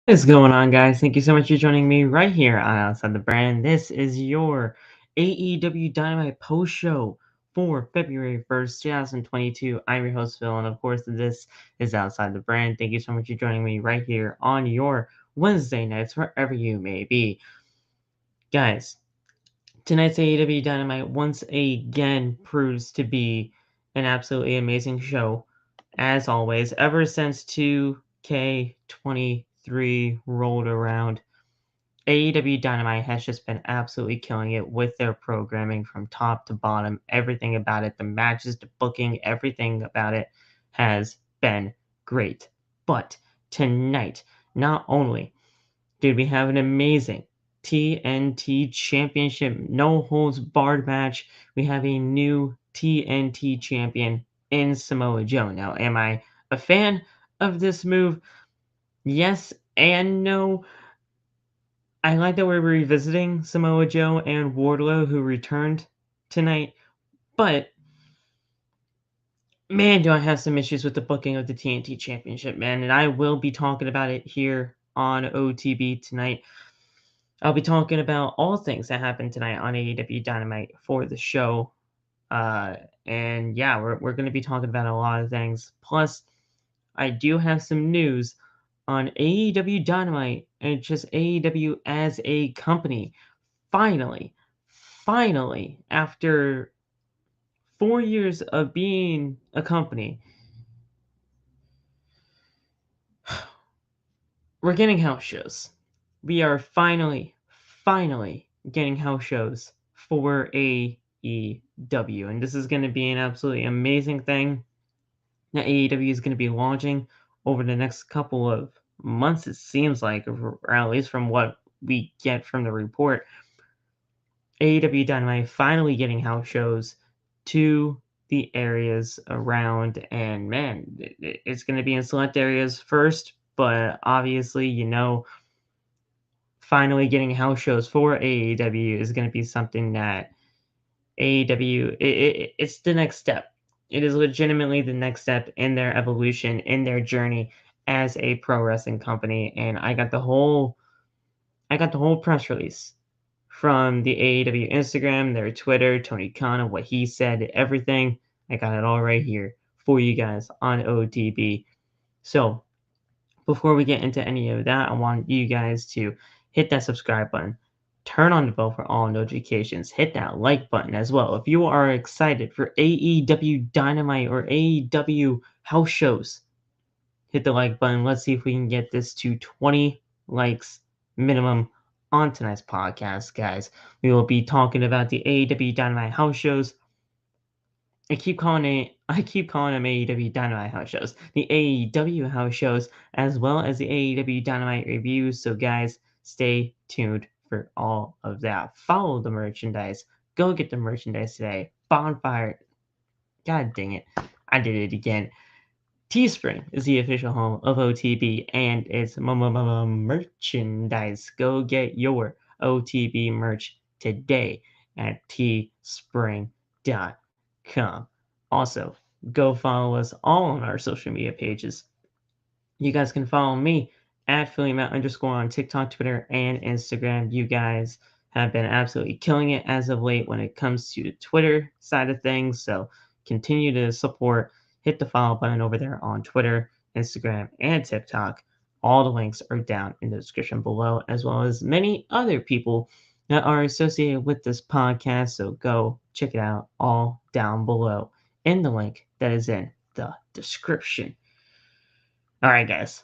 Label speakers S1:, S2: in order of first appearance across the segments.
S1: What is going on, guys? Thank you so much for joining me right here on Outside the Brand. This is your AEW Dynamite post show for February 1st, 2022. I'm your host, Phil, and of course, this is Outside the Brand. Thank you so much for joining me right here on your Wednesday nights, wherever you may be. Guys, tonight's AEW Dynamite once again proves to be an absolutely amazing show, as always, ever since 2K23 rolled around. AEW Dynamite has just been absolutely killing it with their programming from top to bottom. Everything about it, the matches, the booking, everything about it has been great. But tonight, not only did we have an amazing TNT Championship no holds barred match, we have a new TNT champion in Samoa Joe. Now, am I a fan of this move? Yes and no. I like that we're revisiting Samoa Joe and Wardlow, who returned tonight, but man, do I have some issues with the booking of the TNT Championship, man, and I will be talking about it here on OTB tonight. I'll be talking about all things that happened tonight on AEW Dynamite for the show. Uh, and yeah, we're going to be talking about a lot of things. Plus, I do have some news on AEW Dynamite and just AEW as a company. Finally, after 4 years of being a company, we're getting house shows. We are finally getting house shows for AEW. And this is going to be an absolutely amazing thing that AEW is going to be launching over the next couple of months, it seems like, or at least from what we get from the report. AEW Dynamite finally getting house shows to the areas around, and man, it's going to be in select areas first, but obviously, finally getting house shows for AEW is going to be something that AEW, it's the next step. It is legitimately the next step in their evolution, in their journey as a pro wrestling company. And I got the whole press release from the AEW Instagram, their Twitter, Tony Khan, what he said, everything. I got it all right here for you guys on OTB. So before we get into any of that, I want you guys to hit that subscribe button, turn on the bell for all notifications, hit that like button as well. If you are excited for AEW Dynamite or AEW house shows, hit the like button. Let's see if we can get this to 20 likes minimum on tonight's podcast, guys. We will be talking about the AEW Dynamite house shows. I keep calling them AEW Dynamite house shows. The AEW house shows, as well as the AEW Dynamite reviews. So, guys, stay tuned for all of that. Follow the merchandise. Go get the merchandise today. Bonfire. God dang it. I did it again. Teespring is the official home of OTB and its merchandise. Go get your OTB merch today at teespring.com. Also, go follow us all on our social media pages. You guys can follow me at PhillyMatt_ on TikTok, Twitter, and Instagram. You guys have been absolutely killing it as of late when it comes to the Twitter side of things. So continue to support. Hit the follow button over there on Twitter, Instagram, and TikTok. All the links are down in the description below, as well as many other people that are associated with this podcast. So go check it out all down below in the link that is in the description. All right, guys.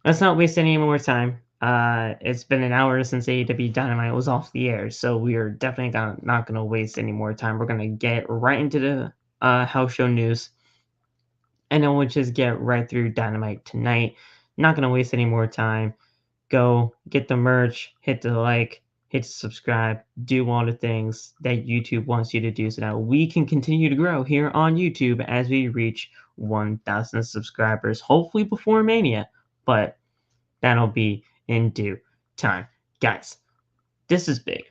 S1: Let's not waste any more time. It's been an hour since AEW Dynamite was off the air, so we are definitely not going to waste any more time. We're going to get right into the house show news, and then we'll just get right through Dynamite tonight. Not going to waste any more time. Go get the merch, hit the like, hit subscribe, do all the things that YouTube wants you to do so that we can continue to grow here on YouTube as we reach 1,000 subscribers, hopefully before Mania, but that'll be in due time. Guys, this is big.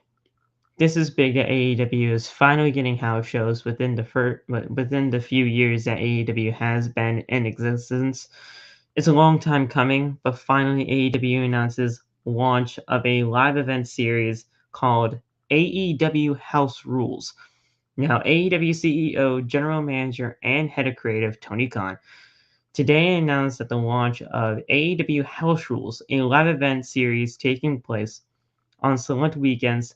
S1: This is big that AEW is finally getting house shows within the few years that AEW has been in existence. It's a long time coming, but finally AEW announces launch of a live event series called AEW House Rules. Now, AEW CEO, General Manager, and Head of Creative Tony Khan today announced that the launch of AEW House Rules, a live event series taking place on select weekends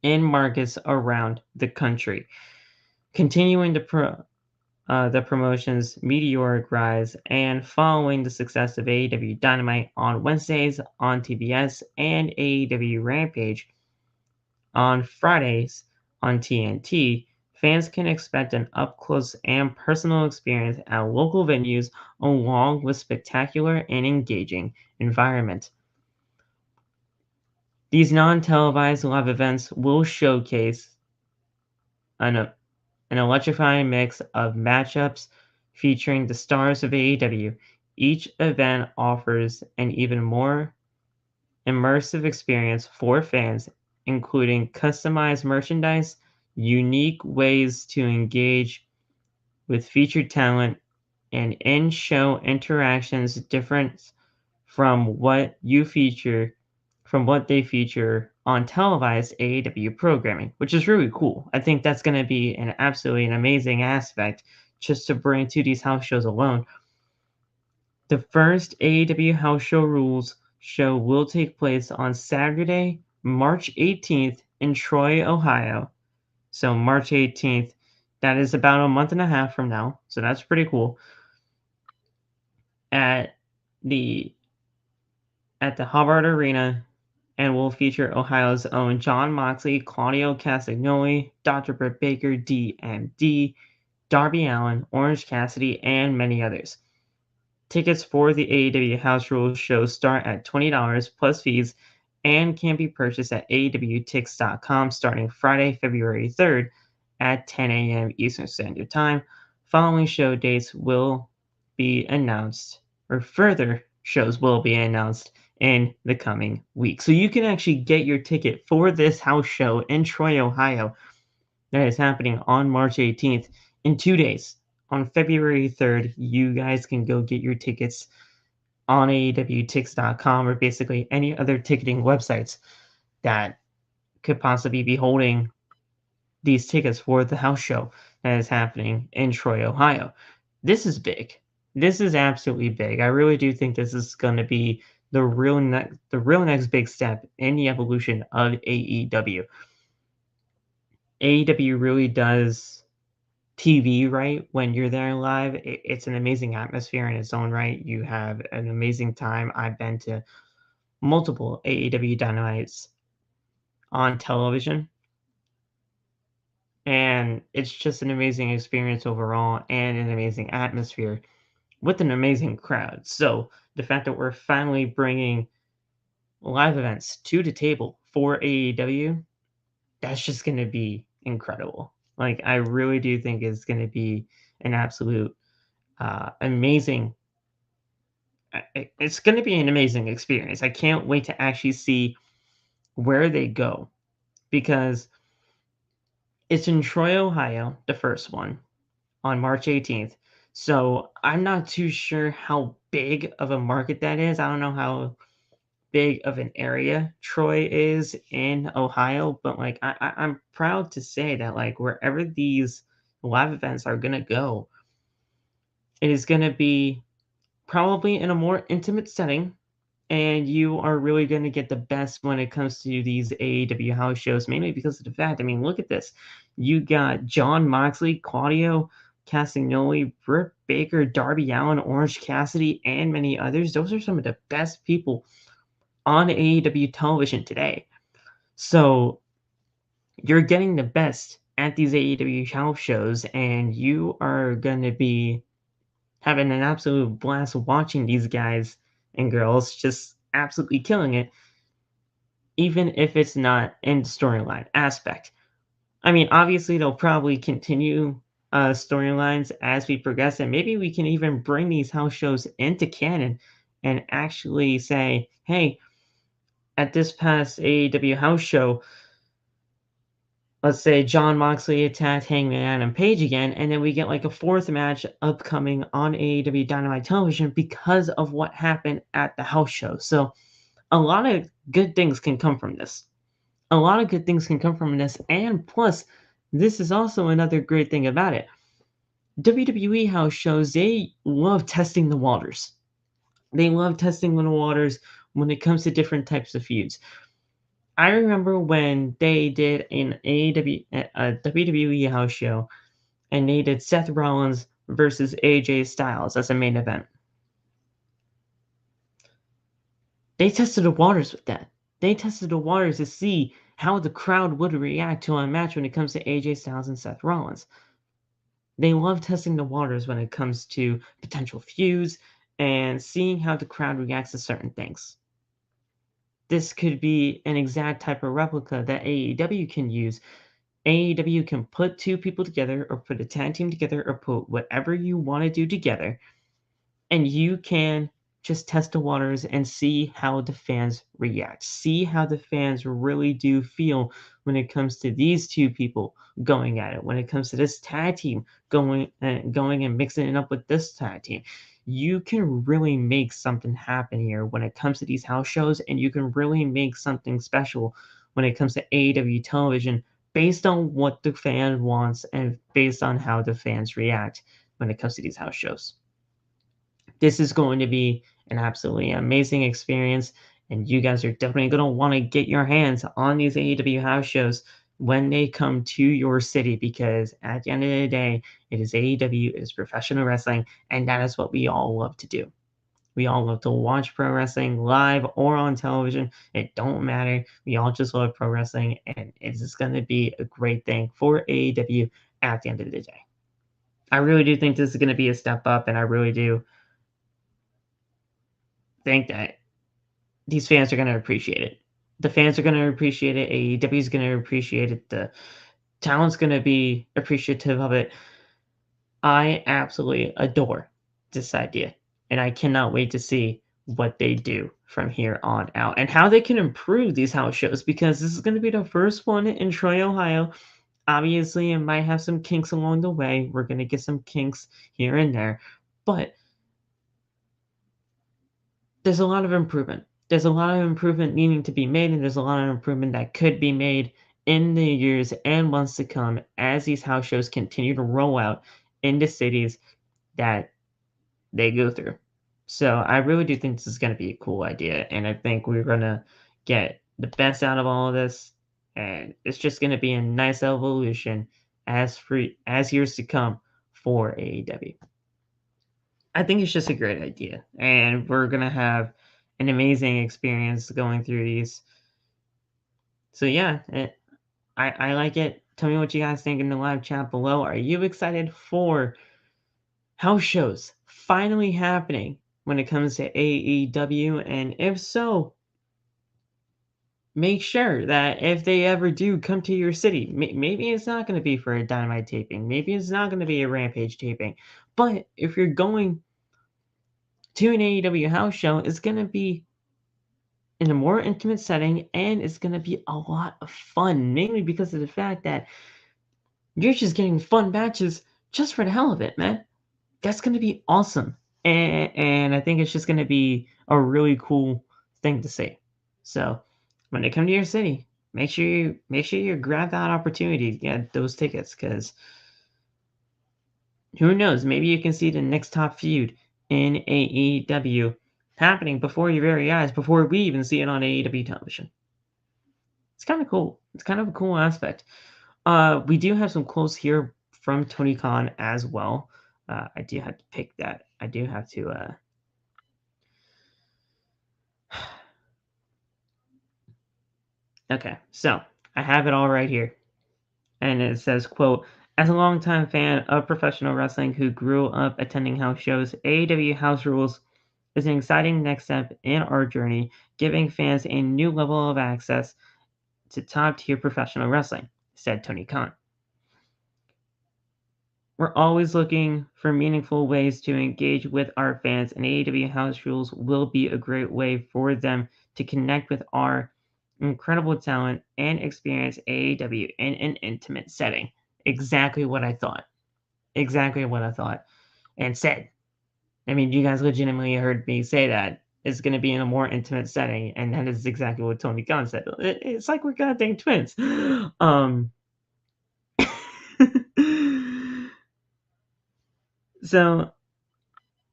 S1: in markets around the country, continuing the promotion's meteoric rise and following the success of AEW Dynamite on Wednesdays on TBS and AEW Rampage on Fridays on TNT. Fans can expect an up close and personal experience at local venues along with spectacular and engaging environment. These non-televised live events will showcase an electrifying mix of matchups featuring the stars of AEW. Each event offers an even more immersive experience for fans, including customized merchandise, unique ways to engage with featured talent, and in-show interactions different from what they feature on televised AEW programming, which is really cool. I think that's going to be an absolutely an amazing aspect just to bring to these house shows alone. The first AEW House Show Rules show will take place on Saturday, March 18th in Troy, Ohio. So March 18th, that is about a month and a half from now. So that's pretty cool. At the Hubbard Arena, and will feature Ohio's own John Moxley, Claudio Castagnoli, Dr. Britt Baker, DMD, Darby Allin, Orange Cassidy, and many others. Tickets for the AEW House Rules show start at $20 plus fees and can be purchased at AEWTix.com starting Friday, February 3rd at 10 a.m. Eastern Standard Time. Following show dates will be announced, or further shows will be announced in the coming week. So you can actually get your ticket for this house show in Troy, Ohio that is happening on March 18th in 2 days. On February 3rd, you guys can go get your tickets on AEWTix.com or basically any other ticketing websites that could possibly be holding these tickets for the house show that is happening in Troy, Ohio. This is big. This is absolutely big. I really do think this is going to be the real next big step in the evolution of AEW. AEW really does TV right when you're there live. It's an amazing atmosphere in its own right. You have an amazing time. I've been to multiple AEW Dynamites on television, and it's just an amazing experience overall and an amazing atmosphere with an amazing crowd. So the fact that we're finally bringing live events to the table for AEW, that's just going to be incredible. Like, I really do think it's going to be an absolute amazing. It's going to be an amazing experience. I can't wait to actually see where they go because it's in Troy, Ohio, the first one on March 18th. So I'm not too sure how big of a market that is. I don't know how big of an area Troy is in Ohio, but like I'm proud to say that like wherever these live events are gonna go, it is gonna be probably in a more intimate setting, and you are really gonna get the best when it comes to these AEW house shows, mainly because of the fact, I mean, look at this. You got John Moxley, Claudio Castagnoli, Britt Baker, Darby Allin, Orange Cassidy, and many others. Those are some of the best people on AEW television today. So you're getting the best at these AEW house shows, and you are going to be having an absolute blast watching these guys and girls just absolutely killing it, even if it's not in the storyline aspect. I mean, obviously, they'll probably continue storylines as we progress, and maybe we can even bring these house shows into canon and actually say, hey, at this past AEW house show, let's say John Moxley attacked Hangman Adam Page again, and then we get like a fourth match upcoming on AEW Dynamite television because of what happened at the house show. So a lot of good things can come from this. A lot of good things can come from this, and plus, this is also another great thing about it. WWE house shows, they love testing the waters. They love testing the waters when it comes to different types of feuds. I remember when they did an WWE house show, and they did Seth Rollins versus AJ Styles as a main event. They tested the waters with that. They tested the waters to see how the crowd would react to a match when it comes to AJ Styles and Seth Rollins. They love testing the waters when it comes to potential feuds and seeing how the crowd reacts to certain things. This could be an exact type of replica that AEW can use. AEW can put two people together, or put a tag team together, or put whatever you want to do together, and you can just test the waters and see how the fans react. See how the fans really do feel when it comes to these two people going at it. When it comes to this tag team going and mixing it up with this tag team. You can really make something happen here when it comes to these house shows, and you can really make something special when it comes to AEW television based on what the fan wants and based on how the fans react when it comes to these house shows. This is going to be an absolutely amazing experience, and you guys are definitely going to want to get your hands on these AEW house shows when they come to your city, because at the end of the day, it is AEW, it is professional wrestling, and that is what we all love to do. We all love to watch pro wrestling live or on television. It don't matter. We all just love pro wrestling, and it's just going to be a great thing for AEW at the end of the day. I really do think this is going to be a step up, and I really do think that these fans are going to appreciate it. The fans are going to appreciate it. AEW is going to appreciate it. The talent's going to be appreciative of it. I absolutely adore this idea, and I cannot wait to see what they do from here on out and how they can improve these house shows, because this is going to be the first one in Troy, Ohio. Obviously, it might have some kinks along the way. We're going to get some kinks here and there, but there's a lot of improvement. There's a lot of improvement needing to be made, and there's a lot of improvement that could be made in the years and months to come as these house shows continue to roll out into cities that they go through. So I really do think this is going to be a cool idea, and I think we're going to get the best out of all of this, and it's just going to be a nice evolution as years to come for AEW. I think it's just a great idea, and we're gonna have an amazing experience going through these. So yeah, I like it. Tell me what you guys think in the live chat below. Are you excited for house shows finally happening when it comes to AEW? And if so, make sure that if they ever do come to your city, maybe it's not going to be for a Dynamite taping, maybe it's not going to be a Rampage taping, but if you're going to an AEW house show, it's going to be in a more intimate setting, and it's going to be a lot of fun, mainly because of the fact that you're just getting fun matches just for the hell of it, man. That's going to be awesome. And I think it's just going to be a really cool thing to see. So when they come to your city, make sure you grab that opportunity to get those tickets, because who knows, maybe you can see the next top feud in AEW happening before your very eyes, before we even see it on AEW television. It's kind of cool. It's kind of a cool aspect. We do have some quotes here from Tony Khan as well. I do have to pick that. I do have to. Okay, so I have it all right here. And it says, quote, "As a longtime fan of professional wrestling who grew up attending house shows, AEW House Rules is an exciting next step in our journey, giving fans a new level of access to top-tier professional wrestling," said Tony Khan. "We're always looking for meaningful ways to engage with our fans, and AEW House Rules will be a great way for them to connect with our incredible talent, and experience AEW in an intimate setting. Exactly what I thought. Exactly what I thought and said. I mean, you guys legitimately heard me say that. It's going to be in a more intimate setting, and that is exactly what Tony Khan said. It's like we're goddamn twins. So,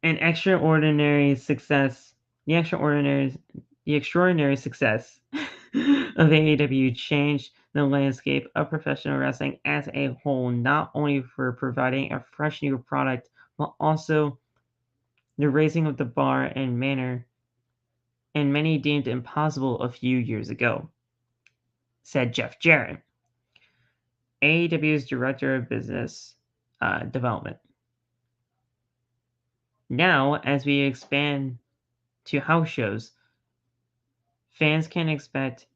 S1: an extraordinary success, the extraordinary success of AEW changed the landscape of professional wrestling as a whole, not only for providing a fresh new product, but also the raising of the bar and manner and many deemed impossible a few years ago, said Jeff Jarrett, AEW's Director of Business Development. Now, as we expand to house shows, fans can expect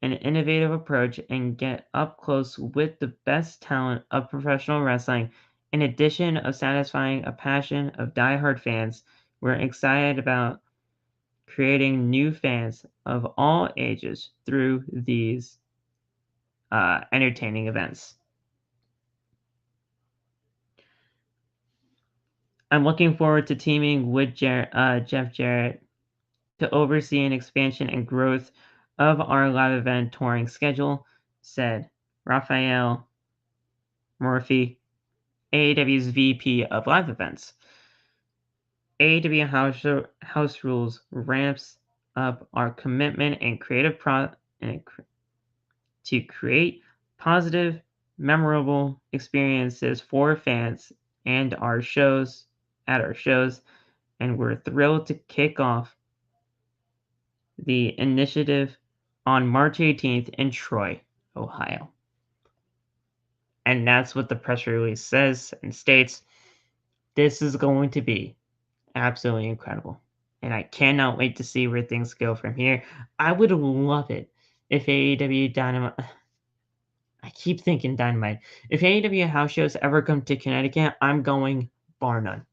S1: an innovative approach and get up close with the best talent of professional wrestling. In addition of satisfying a passion of diehard fans, we're excited about creating new fans of all ages through these entertaining events. I'm looking forward to teaming with Jeff Jarrett to oversee an expansion and growth of our live event touring schedule, said Raphael Murphy, AEW's VP of Live Events. AEW House Rules ramps up our commitment and to create positive, memorable experiences for fans and our shows, and we're thrilled to kick off the initiative on March 18th in Troy, Ohio. And that's what the press release says and states. This is going to be absolutely incredible. And I cannot wait to see where things go from here. I would love it if AEW Dynamite. I keep thinking Dynamite. If AEW house shows ever come to Connecticut, I'm going bar none.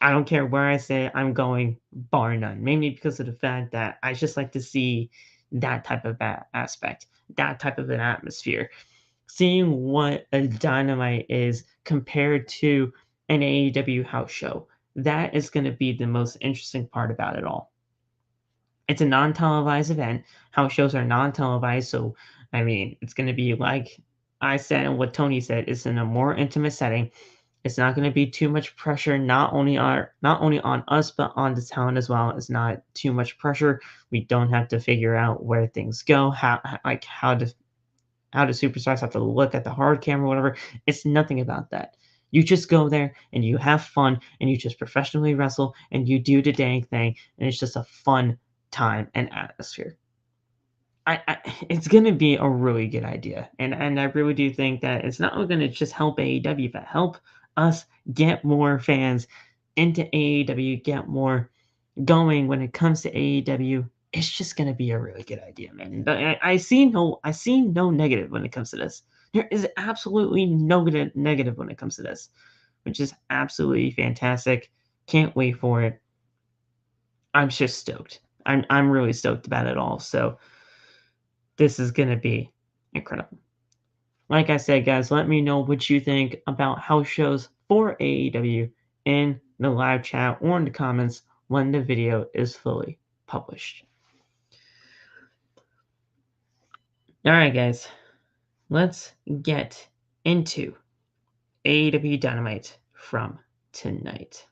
S1: I don't care where I say it, I'm going bar none. Mainly because of the fact that I just like to see that type of aspect, that type of an atmosphere. Seeing what a Dynamite is compared to an AEW house show. That is going to be the most interesting part about it all. It's a non-televised event. House shows are non-televised, so I mean, it's going to be like I said and what Tony said. It's in a more intimate setting. It's not going to be too much pressure, not only on us but on the talent as well. It's not too much pressure. We don't have to figure out where things go, how the superstars have to look at the hard camera, whatever. It's nothing about that. You just go there and you have fun and you just professionally wrestle and you do the dang thing, and it's just a fun time and atmosphere. It's going to be a really good idea. And I really do think that it's not going to just help AEW, but help us get more fans into AEW, get more going when it comes to AEW. It's just going to be a really good idea, man. I see no negative when it comes to this. There is absolutely no negative when it comes to this, which is absolutely fantastic. Can't wait for it. I'm just stoked. I'm really stoked about it all. So this is going to be incredible. Like I said, guys, let me know what you think about house shows for AEW in the live chat or in the comments when the video is fully published. All right, guys, let's get into AEW Dynamite from tonight.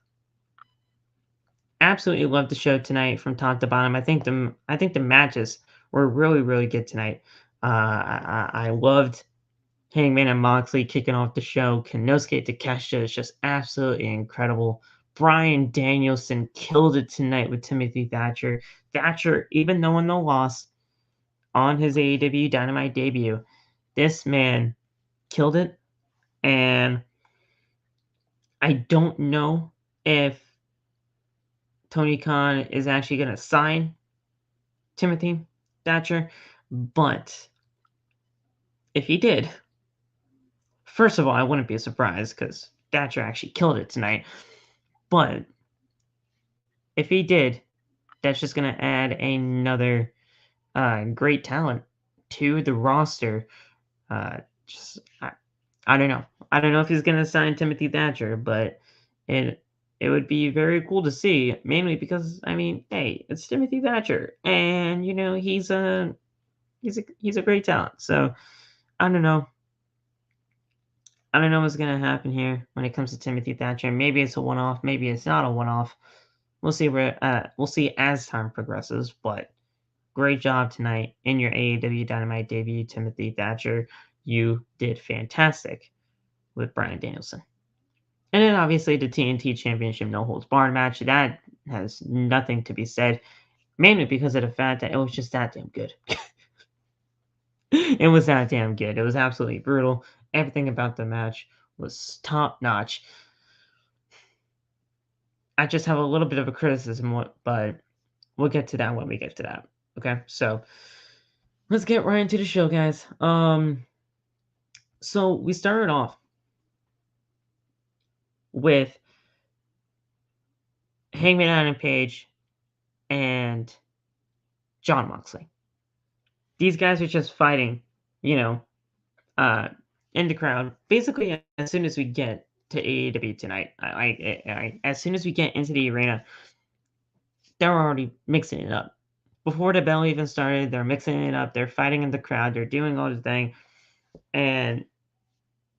S1: Absolutely loved the show tonight from top to bottom. I think the matches were really, really good tonight. I loved Hangman and Moxley kicking off the show. Konosuke Takeshita is just absolutely incredible. Bryan Danielson killed it tonight with Timothy Thatcher. Thatcher, even though in the loss on his AEW Dynamite debut, this man killed it. And I don't know if Tony Khan is actually going to sign Timothy Thatcher, but if he did, first of all, I wouldn't be surprised because Thatcher actually killed it tonight. But if he did, that's just going to add another great talent to the roster. Just I don't know. I don't know if he's gonna sign Timothy Thatcher, but it it would be very cool to see, mainly because I mean, hey, it's Timothy Thatcher, and he's a great talent. So I don't know. I don't know what's gonna happen here when it comes to Timothy Thatcher. Maybe it's a one-off. Maybe it's not a one-off. We'll see as time progresses. But great job tonight in your AEW Dynamite debut, Timothy Thatcher. You did fantastic with Bryan Danielson. And then obviously the TNT Championship No Holds Barred match. That has nothing to be said, mainly because of the fact that it was just that damn good. It was that damn good. It was absolutely brutal. Everything about the match was top notch. I just have a little bit of a criticism, but we'll get to that when we get to that. Okay, so let's get right into the show, guys. So we started off with Hangman Adam Page and John Moxley. These guys are just fighting, you know, uh, in the crowd. Basically, as soon as we get to AEW tonight, as soon as we get into the arena, they're already mixing it up. Before the bell even started, they're mixing it up. They're fighting in the crowd. They're doing all the thing, and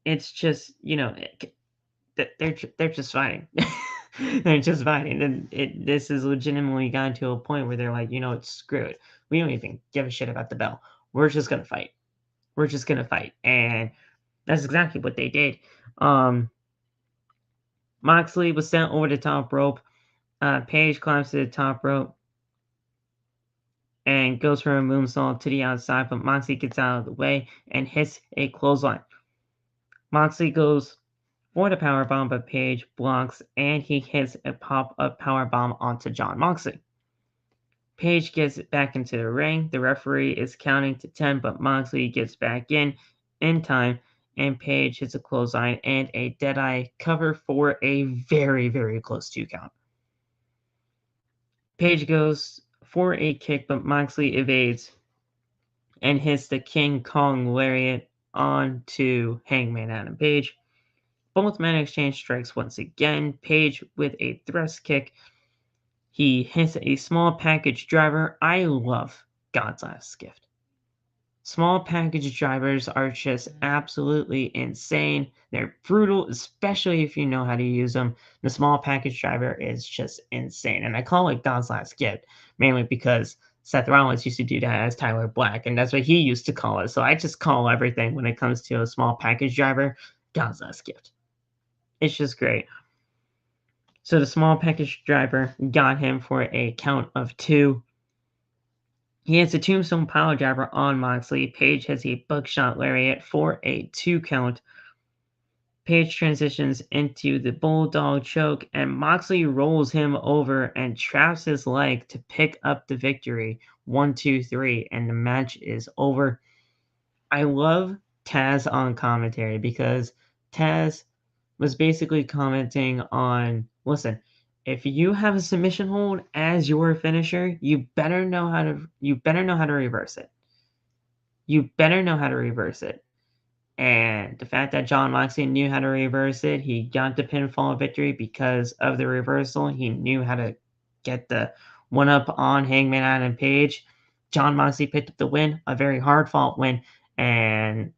S1: it's just they're just fighting. They're just fighting, and this has legitimately gotten to a point where they're like, it's screw it. We don't even give a shit about the bell. We're just gonna fight. We're just gonna fight, and that's exactly what they did. Moxley was sent over the top rope. Page climbs to the top rope and goes for a moonsault to the outside, but Moxley gets out of the way and hits a clothesline. Moxley goes for the powerbomb, but Page blocks and he hits a pop-up powerbomb onto John Moxley. Page gets back into the ring. The referee is counting to 10, but Moxley gets back in time, and Page hits a clothesline and a Deadeye cover for a very, very close 2 count. Page goes for a kick, but Moxley evades and hits the King Kong lariat onto Hangman Adam Page. Both men exchange strikes once again. Page with a thrust kick. He hits a small package driver. I love God's Last Gift. Small package drivers are just absolutely insane. They're brutal, especially if you know how to use them. The small package driver is just insane. And I call it God's Last Gift, mainly because Seth Rollins used to do that as Tyler Black, and that's what he used to call it. So I just call everything when it comes to a small package driver, God's Last Gift. It's just great. So the small package driver got him for a count of 2. He hits a tombstone pile driver on Moxley. Page hits a buckshot lariat for a 2 count. Page transitions into the bulldog choke, and Moxley rolls him over and traps his leg to pick up the victory. 1, 2, 3, and the match is over. I love Taz on commentary because Taz was basically commenting on, listen, if you have a submission hold as your finisher, you better know how to reverse it. You better know how to reverse it. And the fact that John Moxley knew how to reverse it, he got the pinfall victory because of the reversal. He knew how to get the one up on Hangman Adam Page. John Moxley picked up the win, a very hard fought win, and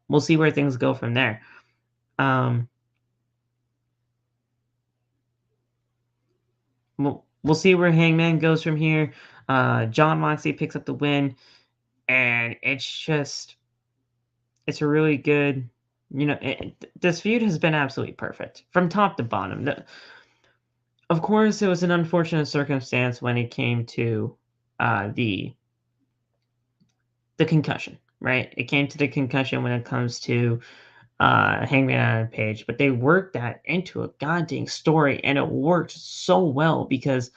S1: we'll see where things go from there. We'll see where Hangman goes from here. John Moxley picks up the win, and it's a really good, this feud has been absolutely perfect from top to bottom. Of course, it was an unfortunate circumstance when it came to the concussion, right? It came to the concussion when it comes to Hangman Adam Page, but they worked that into a goddamn story, and it worked so well because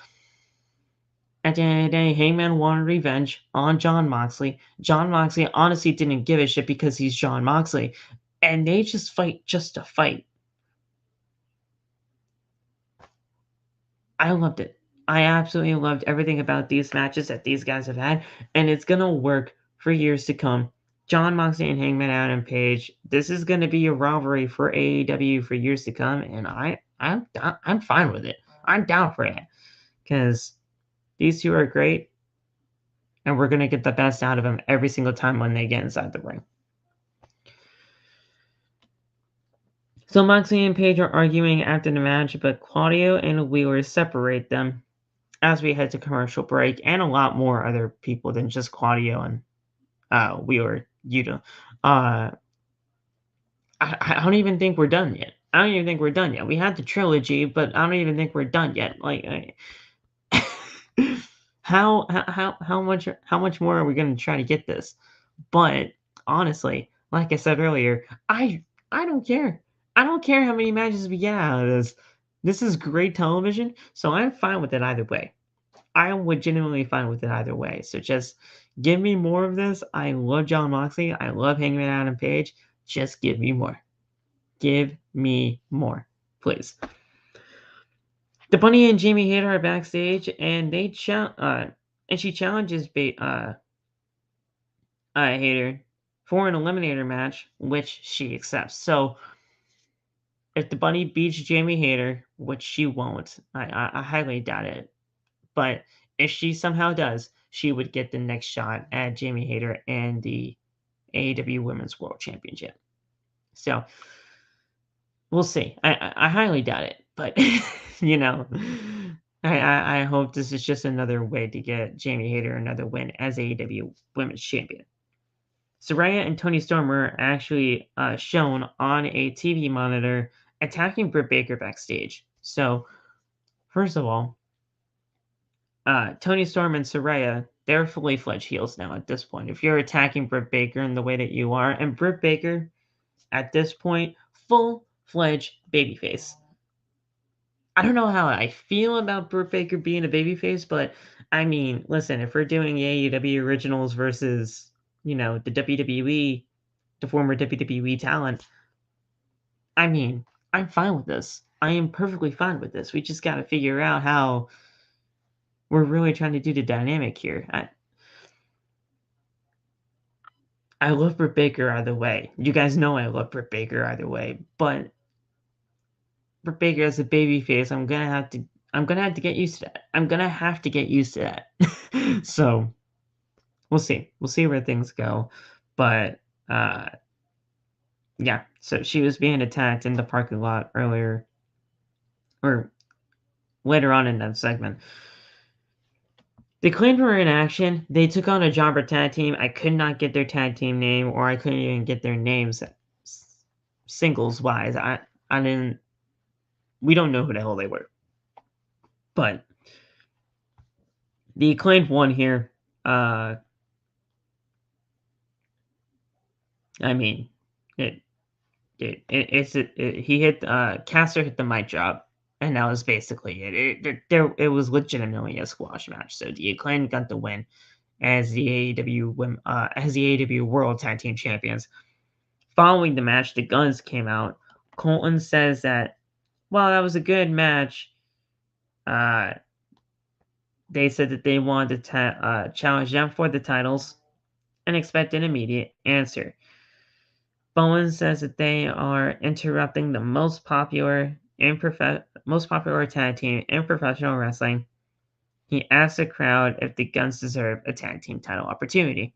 S1: at the end of the day, Hangman wanted revenge on John Moxley. John Moxley honestly didn't give a shit because he's John Moxley, and they just fight just to fight. I loved it. I absolutely loved everything about these matches that these guys have had, and it's gonna work for years to come. John Moxley and Hangman Adam Page. This is gonna be a rivalry for AEW for years to come, and I'm fine with it. I'm down for it because these two are great, and we're gonna get the best out of them every single time when they get inside the ring. So Moxley and Page are arguing after the match, but Claudio and Wheeler separate them as we head to commercial break, and a lot more other people than just Claudio and Wheeler Yuta. Uh, I don't even think we're done yet. I don't even think we're done yet. We had the trilogy, but I don't even think we're done yet. Like, how much more are we going to try to get this? But honestly, like I said earlier, I don't care. I don't care how many matches we get out of this. This is great television, so I'm fine with it either way. I am legitimately fine with it either way. So just give me more of this. I love John Moxley. I love Hangman Adam Page. Just give me more. Give me more, please. The Bunny and Jamie Hayter are backstage, and she challenges Hayter for an eliminator match, which she accepts. So if the Bunny beats Jamie Hayter, which she won't, I highly doubt it, but if she somehow does, she would get the next shot at Jamie Hayter and the AEW Women's World Championship. So we'll see. I highly doubt it, but you know, I hope this is just another way to get Jamie Hayter another win as AEW Women's Champion. Saraya and Tony Storm were actually shown on a TV monitor attacking Britt Baker backstage. So, first of all, Tony Storm and Saraya, they're fully fledged heels now at this point. If you're attacking Britt Baker in the way that you are, and Britt Baker, at this point, full fledged babyface. I don't know how I feel about Britt Baker being a babyface, but I mean, listen, if we're doing AEW originals versus, the WWE, the former WWE talent, I mean, I'm fine with this. I am perfectly fine with this. We just got to figure out how we're really trying to do the dynamic here. I love Britt Baker either way. You guys know I love Britt Baker either way, but Britt Baker as a babyface, I'm gonna have to get used to that. I'm gonna have to get used to that. So we'll see. We'll see where things go. But yeah, so she was being attacked in the parking lot earlier or later on in that segment. The Acclaimed were in action. They took on a jobber tag team. I could not get their tag team name, or I couldn't even get their names singles wise. I didn't. We don't know who the hell they were. But the Acclaimed won here. I mean, he hit Caster hit the mic drop, and that was basically it. It was legitimately a squash match. So the Acclaimed got the win as the AEW World Tag Team Champions. Following the match, the Guns came out. Colton says that, well, that was a good match. They said that they wanted to challenge them for the titles and expect an immediate answer. Bowen says that they are interrupting the most popular tag team in professional wrestling. He asks the crowd if the Guns deserve a tag team title opportunity.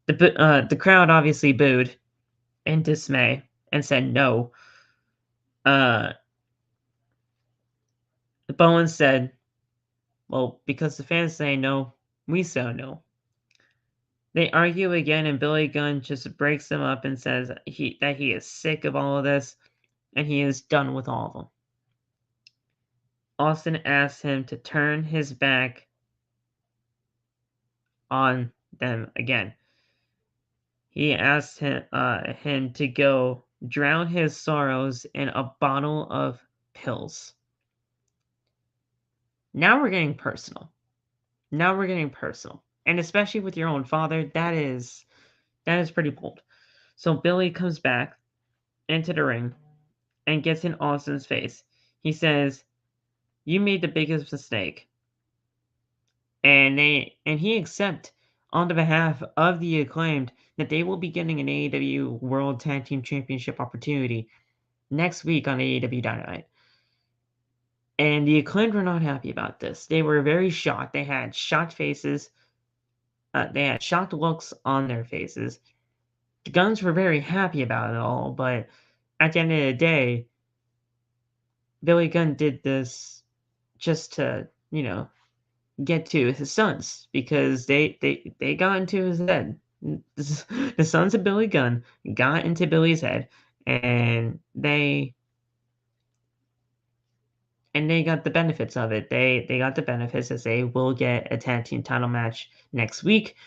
S1: The crowd obviously booed in dismay and said no. Bowen said, well, because the fans say no, we say no. They argue again, and Billy Gunn just breaks them up and says that he is sick of all of this, and he is done with all of them. Austin asks him to turn his back on them again. He asks him to go drown his sorrows in a bottle of pills. Now we're getting personal. And especially with your own father, that is pretty bold. So Billy comes back into the ring and gets in Austin's face. He says, you made the biggest mistake. And he accept on the behalf of the Acclaimed that they will be getting an AEW World Tag Team Championship opportunity next week on AEW Dynamite. And the Acclaimed were not happy about this. They were very shocked. They had shocked faces. They had shocked looks on their faces. The Guns were very happy about it all, but at the end of the day, Billy Gunn did this just to, get to his sons because they got into his head. The sons of Billy Gunn got into Billy's head, and they got the benefits of it. They got the benefits as they will get a tag team title match next week.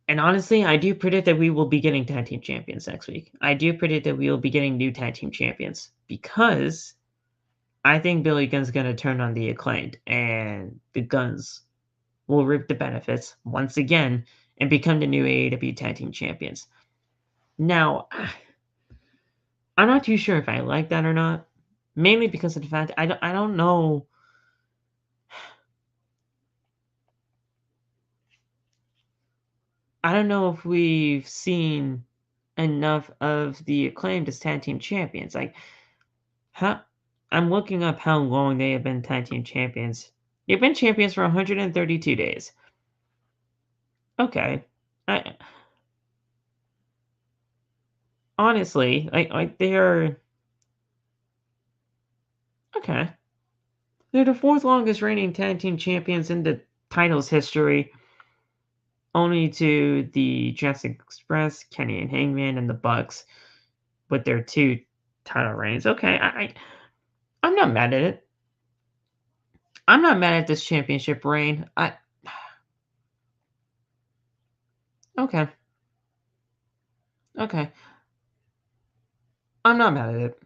S1: And honestly, I do predict that we will be getting tag team champions next week. I do predict that we will be getting new tag team champions because I think Billy Gunn's going to turn on the Acclaimed, and the Guns will reap the benefits once again and become the new AEW Tag Team Champions. Now, I'm not too sure if I like that or not, mainly because of the fact I don't know. I don't know if we've seen enough of the Acclaimed as Tag Team Champions. Like, I'm looking up how long they have been Tag Team Champions. They've been champions for 132 days. Okay. Honestly, like they are okay. They're the fourth longest reigning tag team champions in the title's history, only to the Jurassic Express, Kenny and Hangman, and the Bucks with their 2 title reigns. Okay, I'm not mad at it. I'm not mad at this championship reign. Okay, okay. I'm not mad at it.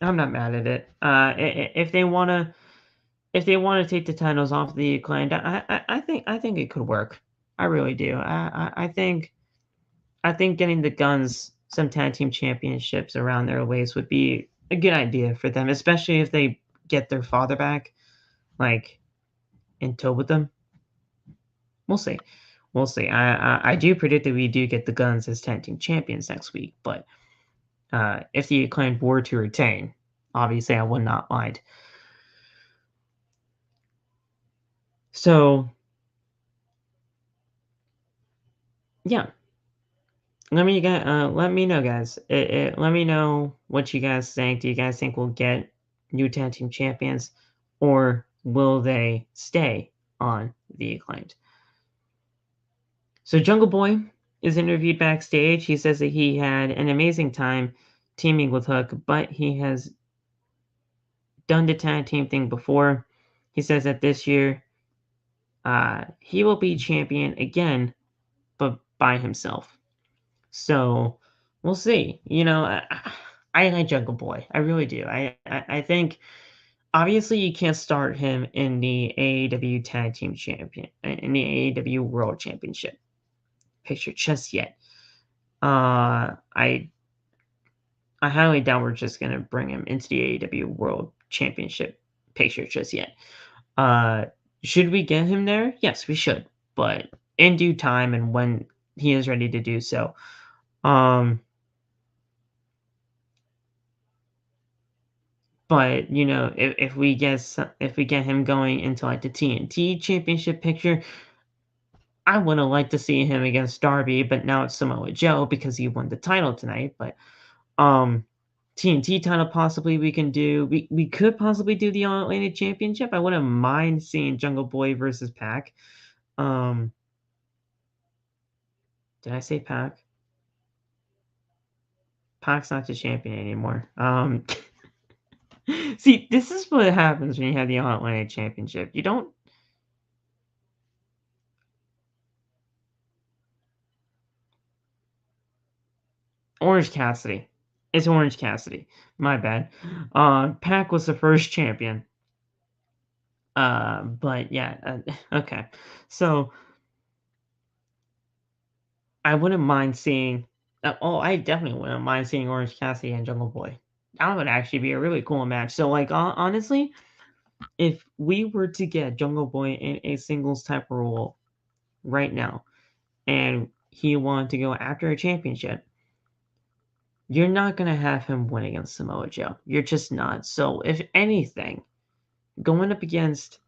S1: I'm not mad at it. If they wanna take the titles off the Acclaimed, I think it could work. I really do. I think getting the Guns some tag team championships around their waist would be a good idea for them, especially if they get their father back, like, in tow with them. We'll see. We'll see. I do predict that we do get the Guns as tag team champions next week, but if the Acclaimed were to retain, obviously I would not mind. So, yeah. Let me know, guys. Let me know what you guys think. Do you guys think we'll get new tag team champions, or will they stay on the Acclaimed? So Jungle Boy is interviewed backstage. He says that he had an amazing time teaming with Hook, but he has done the tag team thing before. He says that this year he will be champion again, but by himself. So we'll see. I like Jungle Boy. I really do. I think obviously you can't start him in the AEW Tag Team Champion in the AEW World Championship picture just yet. I highly doubt we're just gonna bring him into the AEW World Championship picture just yet. Should we get him there? Yes, we should, but in due time and when he is ready to do so. But if we get him going into like the TNT Championship picture, I would have liked to see him against Darby, but now it's Samoa Joe because he won the title tonight. But TNT title possibly we can do. We could possibly do the All Atlantic Championship. I wouldn't mind seeing Jungle Boy versus Pac. Did I say Pac? Pac's not the champion anymore. See, this is what happens when you have the All Atlantic Championship. You don't. Orange Cassidy. It's Orange Cassidy. My bad. Pac was the first champion. But yeah, okay. So I wouldn't mind seeing. I definitely wouldn't mind seeing Orange Cassidy and Jungle Boy. That would actually be a really cool match. So, like, honestly, if we were to get Jungle Boy in a singles type role right now, and he wanted to go after a championship, you're not going to have him win against Samoa Joe. You're just not. So, if anything, going up against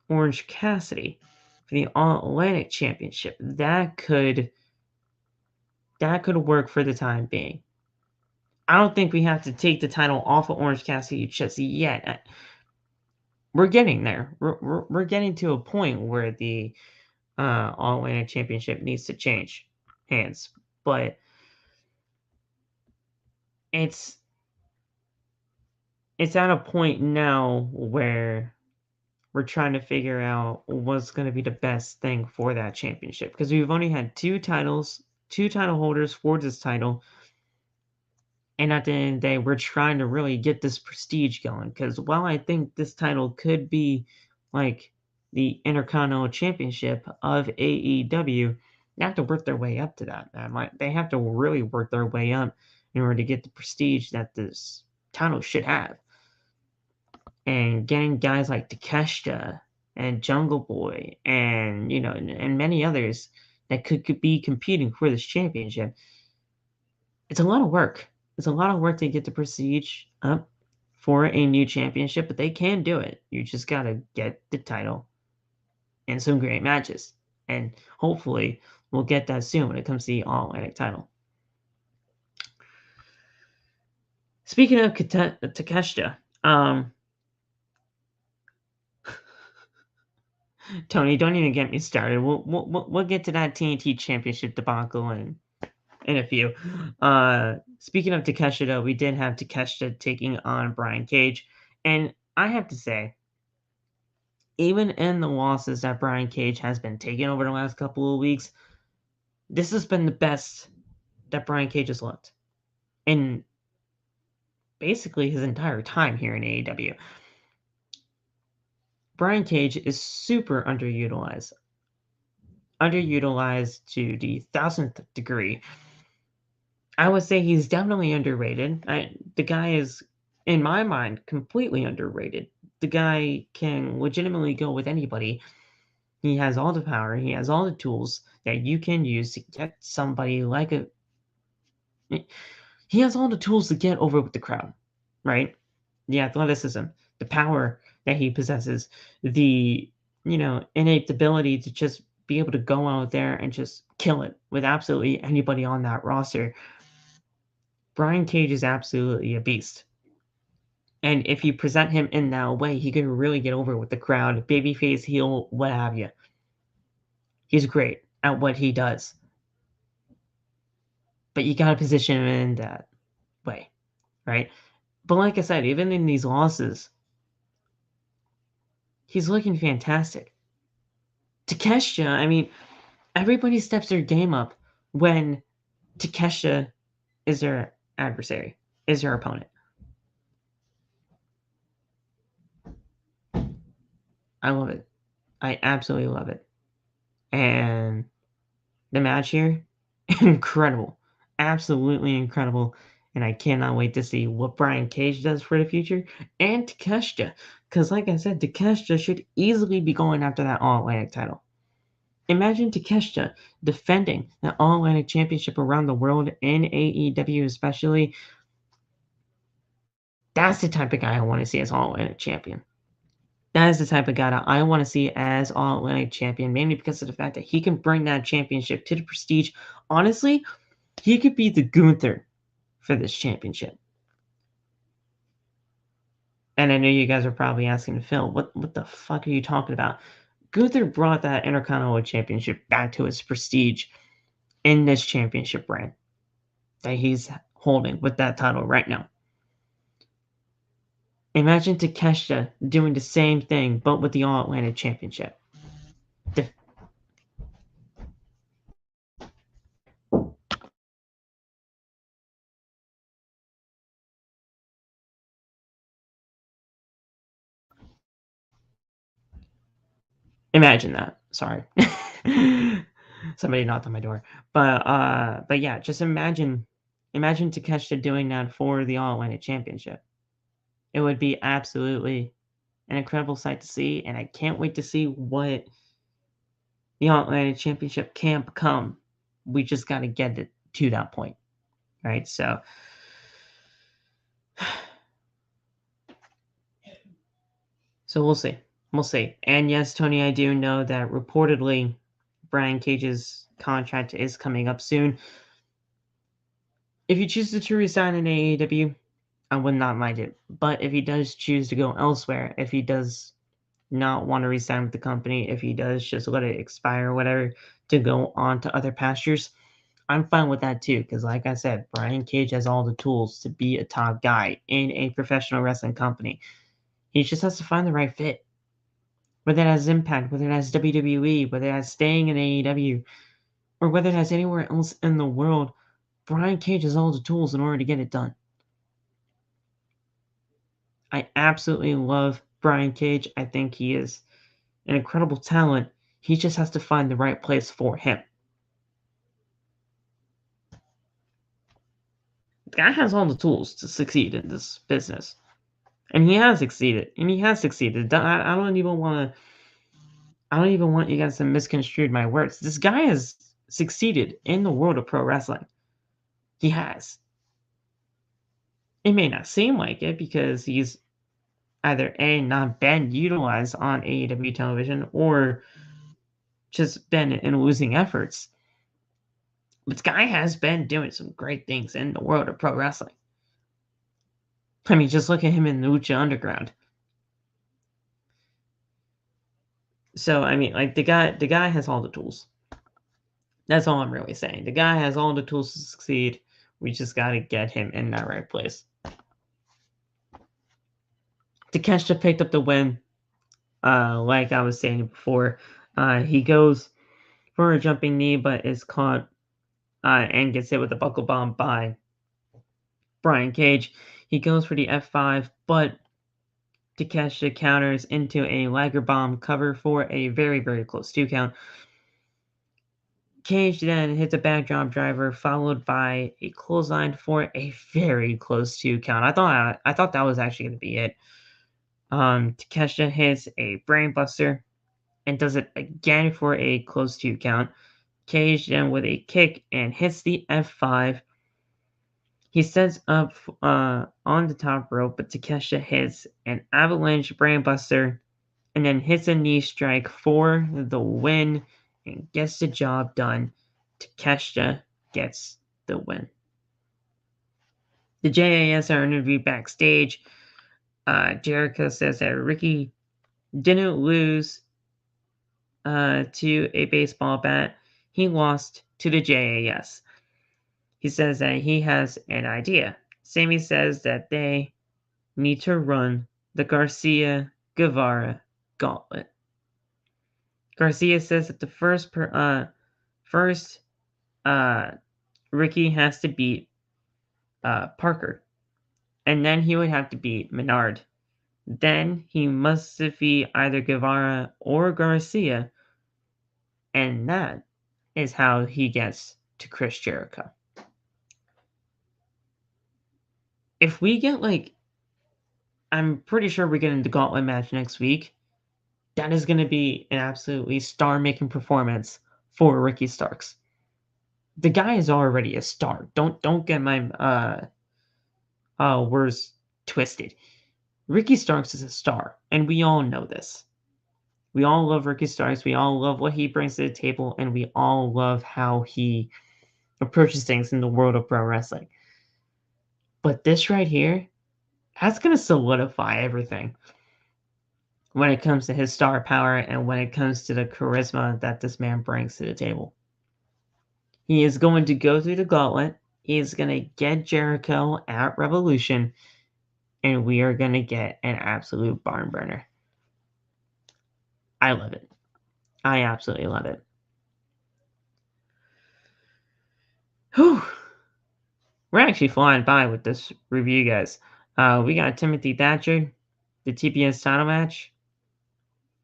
S1: Orange Cassidy for the All Atlantic Championship, that could work for the time being. I don't think we have to take the title off of Orange Cassidy just yet. We're getting there. We're getting to a point where the All Atlantic Championship needs to change hands, but it's at a point now where we're trying to figure out what's going to be the best thing for that championship, because we've only had two title holders for this title, and at the end of the day, we're trying to really get this prestige going. Because while I think this title could be like the Intercontinental Championship of AEW, they have to work their way up to that, man. Like, they have to really work their way up in order to get the prestige that this title should have. And getting guys like Takeshita and Jungle Boy and, and many others that could be competing for this championship, it's a lot of work. It's a lot of work to get the prestige up for a new championship, but they can do it. You just gotta get the title and some great matches. And hopefully we'll get that soon when it comes to the All Atlantic title. Speaking of Takeshita, Tony, don't even get me started. We'll get to that TNT Championship debacle in a few. Speaking of Takeshita, we did have Takeshita taking on Brian Cage, and I have to say, even in the losses that Brian Cage has been taking over the last couple of weeks, this has been the best that Brian Cage has looked in basically his entire time here in AEW. Brian Cage is super underutilized to the 1000th degree. I would say he's definitely underrated. The guy is, in my mind, completely underrated. The guy can legitimately go with anybody. He has all the power. He has all the tools that you can use to get somebody like a. He has all the tools to get over with the crowd, right? The athleticism, the power that he possesses, the innate ability to just be able to go out there and just kill it with absolutely anybody on that roster. Brian Cage is absolutely a beast. And if you present him in that way, he can really get over with the crowd, babyface, heel, what have you. He's great at what he does. But you gotta position him in that way, right? But like I said, even in these losses, he's looking fantastic. Takeshita, I mean, everybody steps their game up when Takeshita is their adversary, is their opponent. I love it. I absolutely love it. And the match here, incredible. Absolutely incredible. And I cannot wait to see what Brian Cage does for the future. And Takeshita. Because like I said, Takeshita should easily be going after that All-Atlantic title. Imagine Takeshita defending the All-Atlantic Championship around the world in AEW especially. That's the type of guy I want to see as All-Atlantic Champion. That is the type of guy that I want to see as All-Atlantic Champion, mainly because of the fact that he can bring that championship to the prestige. Honestly, he could be the Gunther for this championship. And I know you guys are probably asking, Phil, what the fuck are you talking about? Gunther brought that Intercontinental Championship back to its prestige in this championship reign that he's holding with that title right now. Imagine Takeshita doing the same thing, but with the All-Atlantic Championship. Imagine that. Sorry. Somebody knocked on my door. But yeah, just imagine Imagine Takeshita doing that for the All Atlantic Championship. It would be absolutely an incredible sight to see, and I can't wait to see what the All Atlantic Championship can become. We just got to get it to that point, right? So we'll see. We'll see. And yes, Tony, I do know that reportedly Brian Cage's contract is coming up soon. If he chooses to resign in AEW, I would not mind it. But if he does choose to go elsewhere, if he does not want to resign with the company, if he does just let it expire or whatever to go on to other pastures, I'm fine with that too. Because like I said, Brian Cage has all the tools to be a top guy in a professional wrestling company. He just has to find the right fit. Whether it has Impact, whether it has WWE, whether it has staying in AEW, or whether it has anywhere else in the world, Brian Cage has all the tools in order to get it done. I absolutely love Brian Cage. I think he is an incredible talent. He just has to find the right place for him. The guy has all the tools to succeed in this business. And he has succeeded. I don't even want you guys to misconstrue my words. This guy has succeeded in the world of pro wrestling. He has. It may not seem like it because he's either A, not been utilized on AEW television, or just been in losing efforts. But this guy has been doing some great things in the world of pro wrestling. I mean, just look at him in Lucha Underground. So, I mean, like the guy has all the tools. That's all I'm really saying. The guy has all the tools to succeed. We just got to get him in that right place. Takeshita picked up the win. Like I was saying before, he goes for a jumping knee, but is caught and gets hit with a buckle bomb by Brian Cage. He goes for the F5, but Takeshita counters into a Liger bomb cover for a very, very close 2 count. Cage then hits a backdrop driver, followed by a clothesline for a very close 2 count. I thought that was actually going to be it. Takeshita hits a brainbuster and does it again for a close 2 count. Cage then with a kick and hits the F5. He sets up on the top rope, but Takeshita hits an avalanche brainbuster and then hits a knee strike for the win and gets the job done. Takeshita gets the win. The JAS are interviewed backstage. Jericho says that Ricky didn't lose to a baseball bat. He lost to the JAS. He says that he has an idea. Sammy says that they need to run the Garcia Guevara gauntlet. Garcia says that the first Ricky has to beat Parker, and then he would have to beat Menard. Then he must defeat either Guevara or Garcia, and that is how he gets to Chris Jericho. If we get I'm pretty sure we're getting the gauntlet match next week. That is going to be an absolutely star-making performance for Ricky Starks. The guy is already a star. Don't get my words twisted. Ricky Starks is a star, and we all know this. We all love Ricky Starks. We all love what he brings to the table, and we all love how he approaches things in the world of pro wrestling. But this right here, that's going to solidify everything when it comes to his star power and when it comes to the charisma that this man brings to the table. He is going to go through the gauntlet. He is going to get Jericho at Revolution, and we are going to get an absolute barn burner. I love it. I absolutely love it. Whew. We're actually flying by with this review, guys. We got Timothy Thatcher, the TPS title match,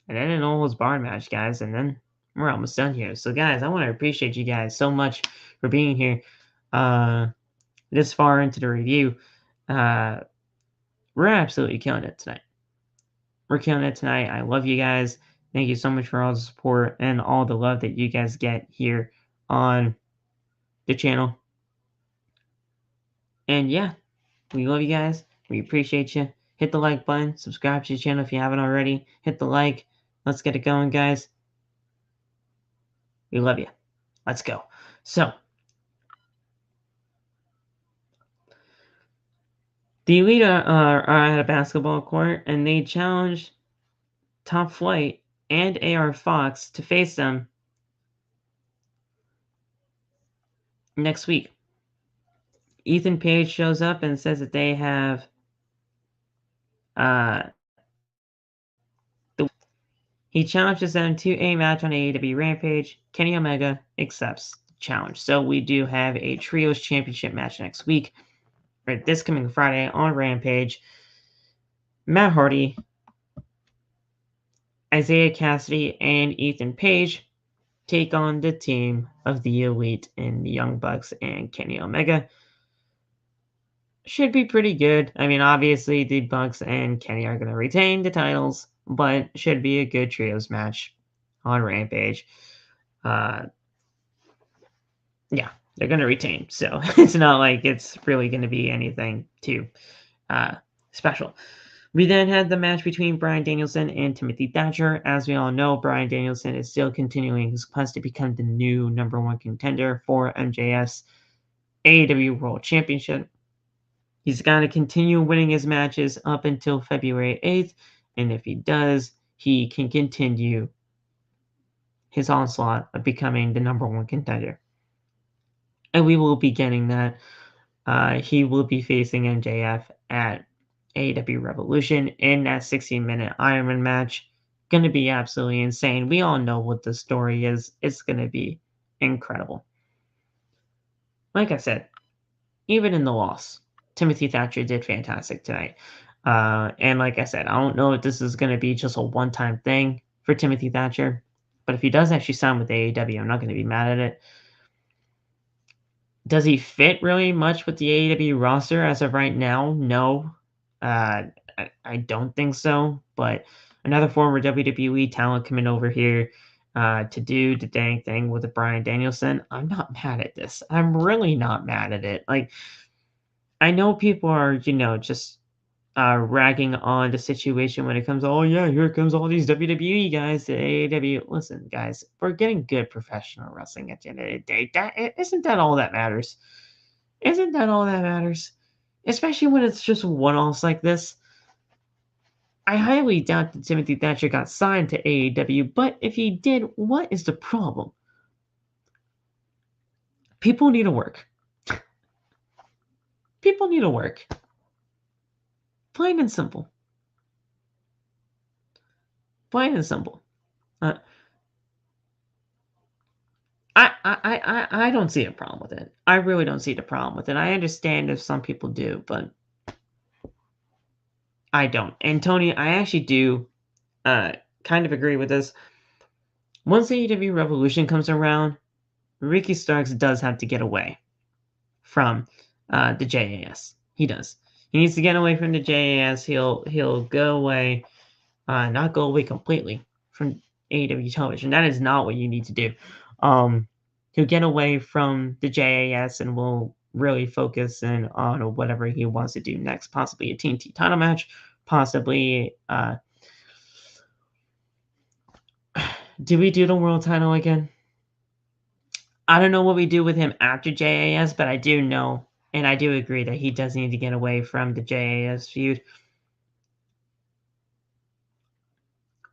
S1: and then an almost barn match, guys, and then we're almost done here. So, guys, I want to appreciate you guys so much for being here. this far into the review, we're absolutely killing it tonight. We're killing it tonight. I love you guys. Thank you so much for all the support and all the love that you guys get here on the channel. And yeah, we love you guys. We appreciate you. Hit the like button. Subscribe to the channel if you haven't already. Hit the like. Let's get it going, guys. We love you. Let's go. So, the Elite are at a basketball court, and they challenge Top Flight and AR Fox to face them next week. Ethan Page shows up and says that they have he challenges them to a match on AEW Rampage. Kenny Omega accepts the challenge. So we do have a Trios Championship match next week, or this coming Friday on Rampage. Matt Hardy, Isaiah Cassidy, and Ethan Page take on the team of the Elite and the Young Bucks and Kenny Omega. Should be pretty good. I mean, obviously, the Bucks and Kenny are going to retain the titles, but should be a good trios match on Rampage. Yeah, they're going to retain, so it's not like it's really going to be anything too special. We then had the match between Bryan Danielson and Timothy Thatcher. As we all know, Bryan Danielson is still continuing his quest to become the new #1 contender for MJF's AEW World Championship. He's got to continue winning his matches up until February 8th, and if he does, he can continue his onslaught of becoming the #1 contender. And we will be getting that. He will be facing MJF at AEW Revolution in that 16-minute Ironman match. Going to be absolutely insane. We all know what the story is. It's going to be incredible. Like I said, even in the loss, Timothy Thatcher did fantastic tonight. And like I said, I don't know if this is going to be just a one-time thing for Timothy Thatcher, but if he does actually sign with AEW, I'm not going to be mad at it. Does he fit really much with the AEW roster as of right now? No. I don't think so, but another former WWE talent coming over here to do the dang thing with Bryan Danielson, I'm not mad at this. I'm really not mad at it. Like, I know people are, just ragging on the situation when it comes, oh yeah, here comes all these WWE guys to AEW. Listen, guys, we're getting good professional wrestling at the end of the day. Isn't that all that matters? Isn't that all that matters? Especially when it's just one-offs like this. I highly doubt that Timothy Thatcher got signed to AEW, but if he did, what is the problem? People need to work. People need to work. Plain and simple. Plain and simple. I don't see a problem with it. I really don't see the problem with it. I understand if some people do, but I don't. And Tony, I actually do kind of agree with this. Once AEW Revolution comes around, Ricky Starks does have to get away from the JAS. He does. He needs to get away from the JAS. He'll go away, not go away completely from AEW television. That is not what you need to do. He'll get away from the JAS and will really focus in on whatever he wants to do next. Possibly a TNT title match. Possibly, do we do the world title again? I don't know what we do with him after JAS, but I do know, and I do agree that he does need to get away from the JAS feud.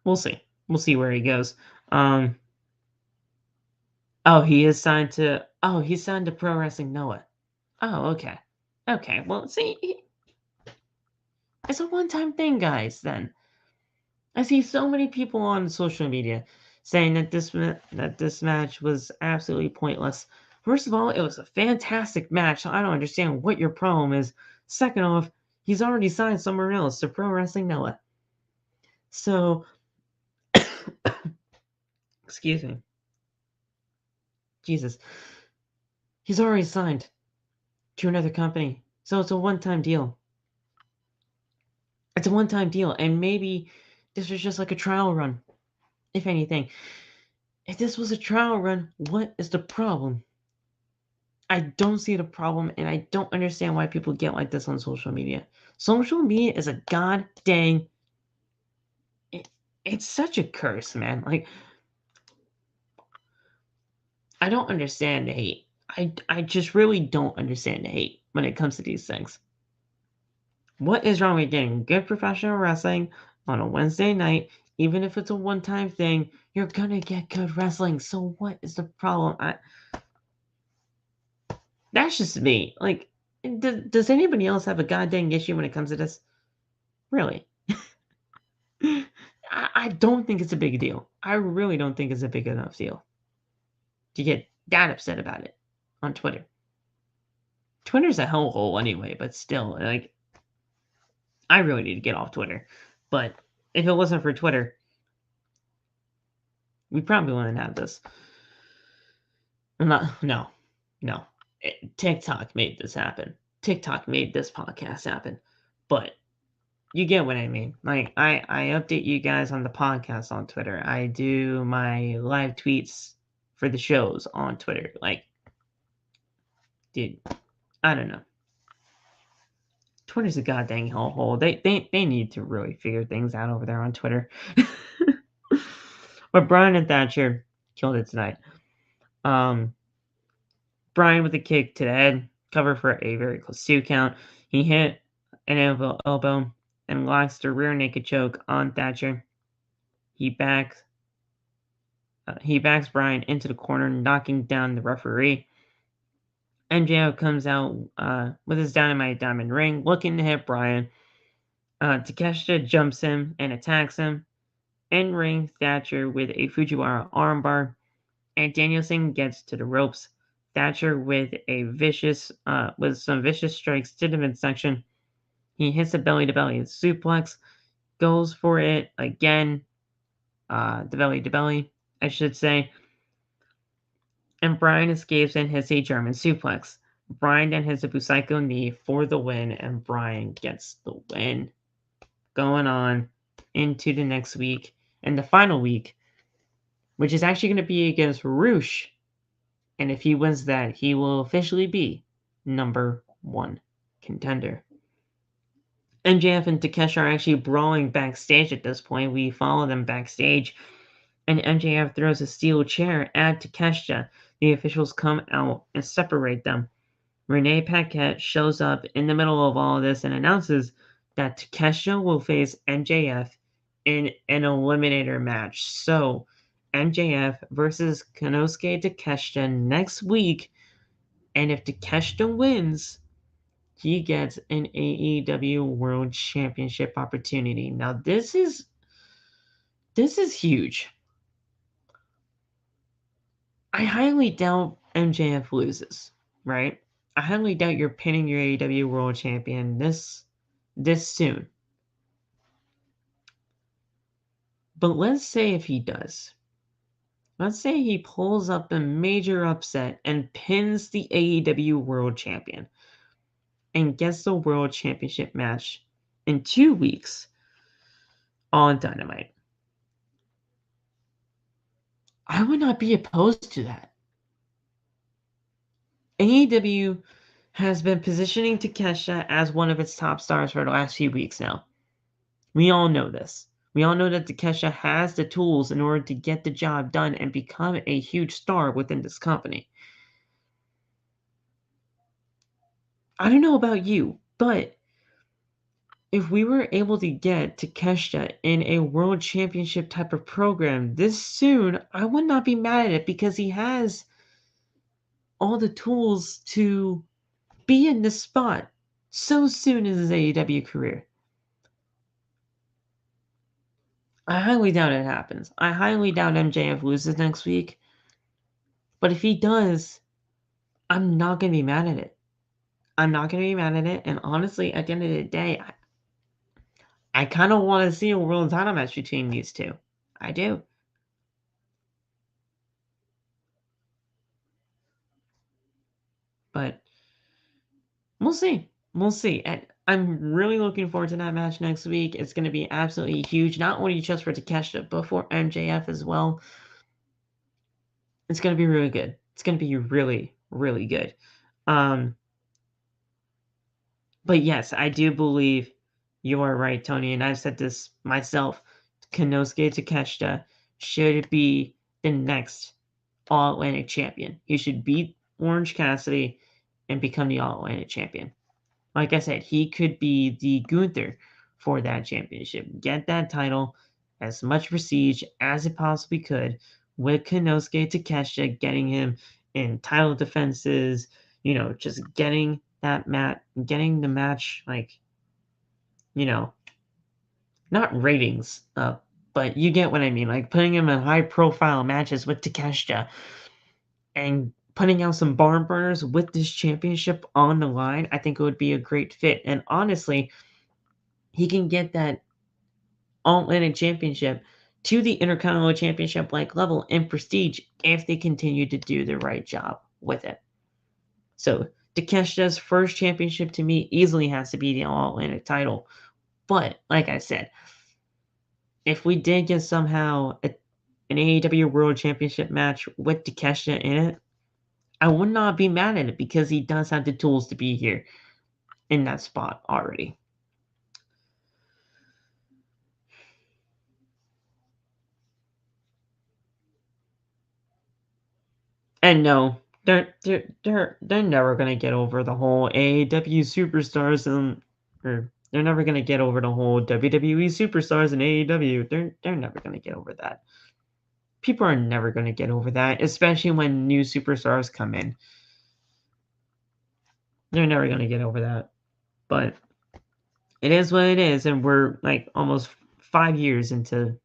S1: We'll see. We'll see where he goes. Oh, he's signed to Pro Wrestling Noah. Oh, okay. Okay, well, see, it's a one-time thing, guys, then. I see so many people on social media saying that this match was absolutely pointless. First of all, it was a fantastic match. So I don't understand what your problem is. Second off, he's already signed somewhere else to Pro Wrestling Noah. So, excuse me. Jesus. He's already signed. to another company. So it's a one-time deal. It's a one-time deal, and maybe this was just like a trial run, if anything. If this was a trial run, what is the problem? I don't see the problem, and I don't understand why people get like this on social media. Social media is a god dang. It's such a curse, man. Like, I don't understand the hate. I just really don't understand the hate when it comes to these things. What is wrong with getting good professional wrestling on a Wednesday night? Even if it's a one-time thing, you're gonna get good wrestling. So what is the problem? That's just me. Like, does anybody else have a goddamn issue when it comes to this? Really? I don't think it's a big deal. I really don't think it's a big enough deal to get that upset about it on Twitter. Twitter's a hellhole anyway, but still, like, I really need to get off Twitter. But if it wasn't for Twitter, we probably wouldn't have this. No. TikTok made this happen. TikTok made this podcast happen. But you get what I mean. Like, I update you guys on the podcast on Twitter. I do my live tweets for the shows on Twitter. Like, dude, I don't know. Twitter's a goddamn hellhole. They need to really figure things out over there on Twitter. But Brian and Thatcher killed it tonight. Brian with a kick to the head, cover for a very close 2 count. He hit an elbow and locks the rear naked choke on Thatcher. He backs Brian into the corner, knocking down the referee. MJF comes out with his Dynamite Diamond ring, looking to hit Brian. Takeshita jumps him and attacks him. In ring, Thatcher with a Fujiwara armbar, and Danielson gets to the ropes. Thatcher with some vicious strikes to the midsection. He hits a belly-to-belly suplex, goes for it again, the belly-to-belly, I should say. And Brian escapes and hits a German suplex. Brian then hits a Busaiku knee for the win, and Brian gets the win. Going on into the next week, and the final week, which is actually going to be against Roosh. And if he wins that, he will officially be number 1 contender. MJF and Takeshita are actually brawling backstage at this point. We follow them backstage, and MJF throws a steel chair at Takeshita. The officials come out and separate them. Renee Paquette shows up in the middle of all of this and announces that Takeshita will face MJF in an eliminator match. So, MJF versus Konosuke Takeshita next week, and if Takeshita wins, he gets an AEW World Championship opportunity. Now, this is huge. I highly doubt MJF loses, right? I highly doubt you're pinning your AEW World Champion this soon. But let's say if he does. Let's say he pulls up a major upset and pins the AEW World Champion and gets the World Championship match in 2 weeks on Dynamite. I would not be opposed to that. AEW has been positioning Takeshita as one of its top stars for the last few weeks now. We all know this. We all know that Takeshita has the tools in order to get the job done and become a huge star within this company. I don't know about you, but if we were able to get Takeshita in a world championship type of program this soon, I would not be mad at it because he has all the tools to be in this spot so soon in his AEW career. I highly doubt it happens. I highly doubt MJF loses next week. But if he does, I'm not going to be mad at it. I'm not going to be mad at it. And honestly, at the end of the day, I kind of want to see a world title match between these two. I do. But We'll see. We'll see. And I'm really looking forward to that match next week. It's going to be absolutely huge, not only just for Takeshita, but for MJF as well. It's going to be really good. It's going to be really, really good. But yes, I do believe you are right, Tony, and I've said this myself. Konosuke Takeshita should be the next All Atlantic champion. He should beat Orange Cassidy and become the All Atlantic champion. Like I said, he could be the Gunther for that championship. Get that title as much prestige as it possibly could, with Konosuke Takeshita getting him in title defenses, just getting getting the match, like, not ratings up, but you get what I mean. Like putting him in high profile matches with Takeshita and putting out some barn burners with this championship on the line, I think it would be a great fit. And honestly, he can get that All Atlantic Championship to the Intercontinental Championship like level in prestige if they continue to do the right job with it. So Takeshita's first championship to me easily has to be the All Atlantic title. But like I said, if we did get somehow an AEW World Championship match with Takeshita in it, I would not be mad at it because he does have the tools to be here in that spot already. And no, they're never gonna get over the whole AEW superstars or they're never gonna get over the whole WWE superstars and AEW. They're never gonna get over that. People are never gonna get over that, especially when new superstars come in. They're never gonna get over that. But it is what it is, and we're like almost 5 years into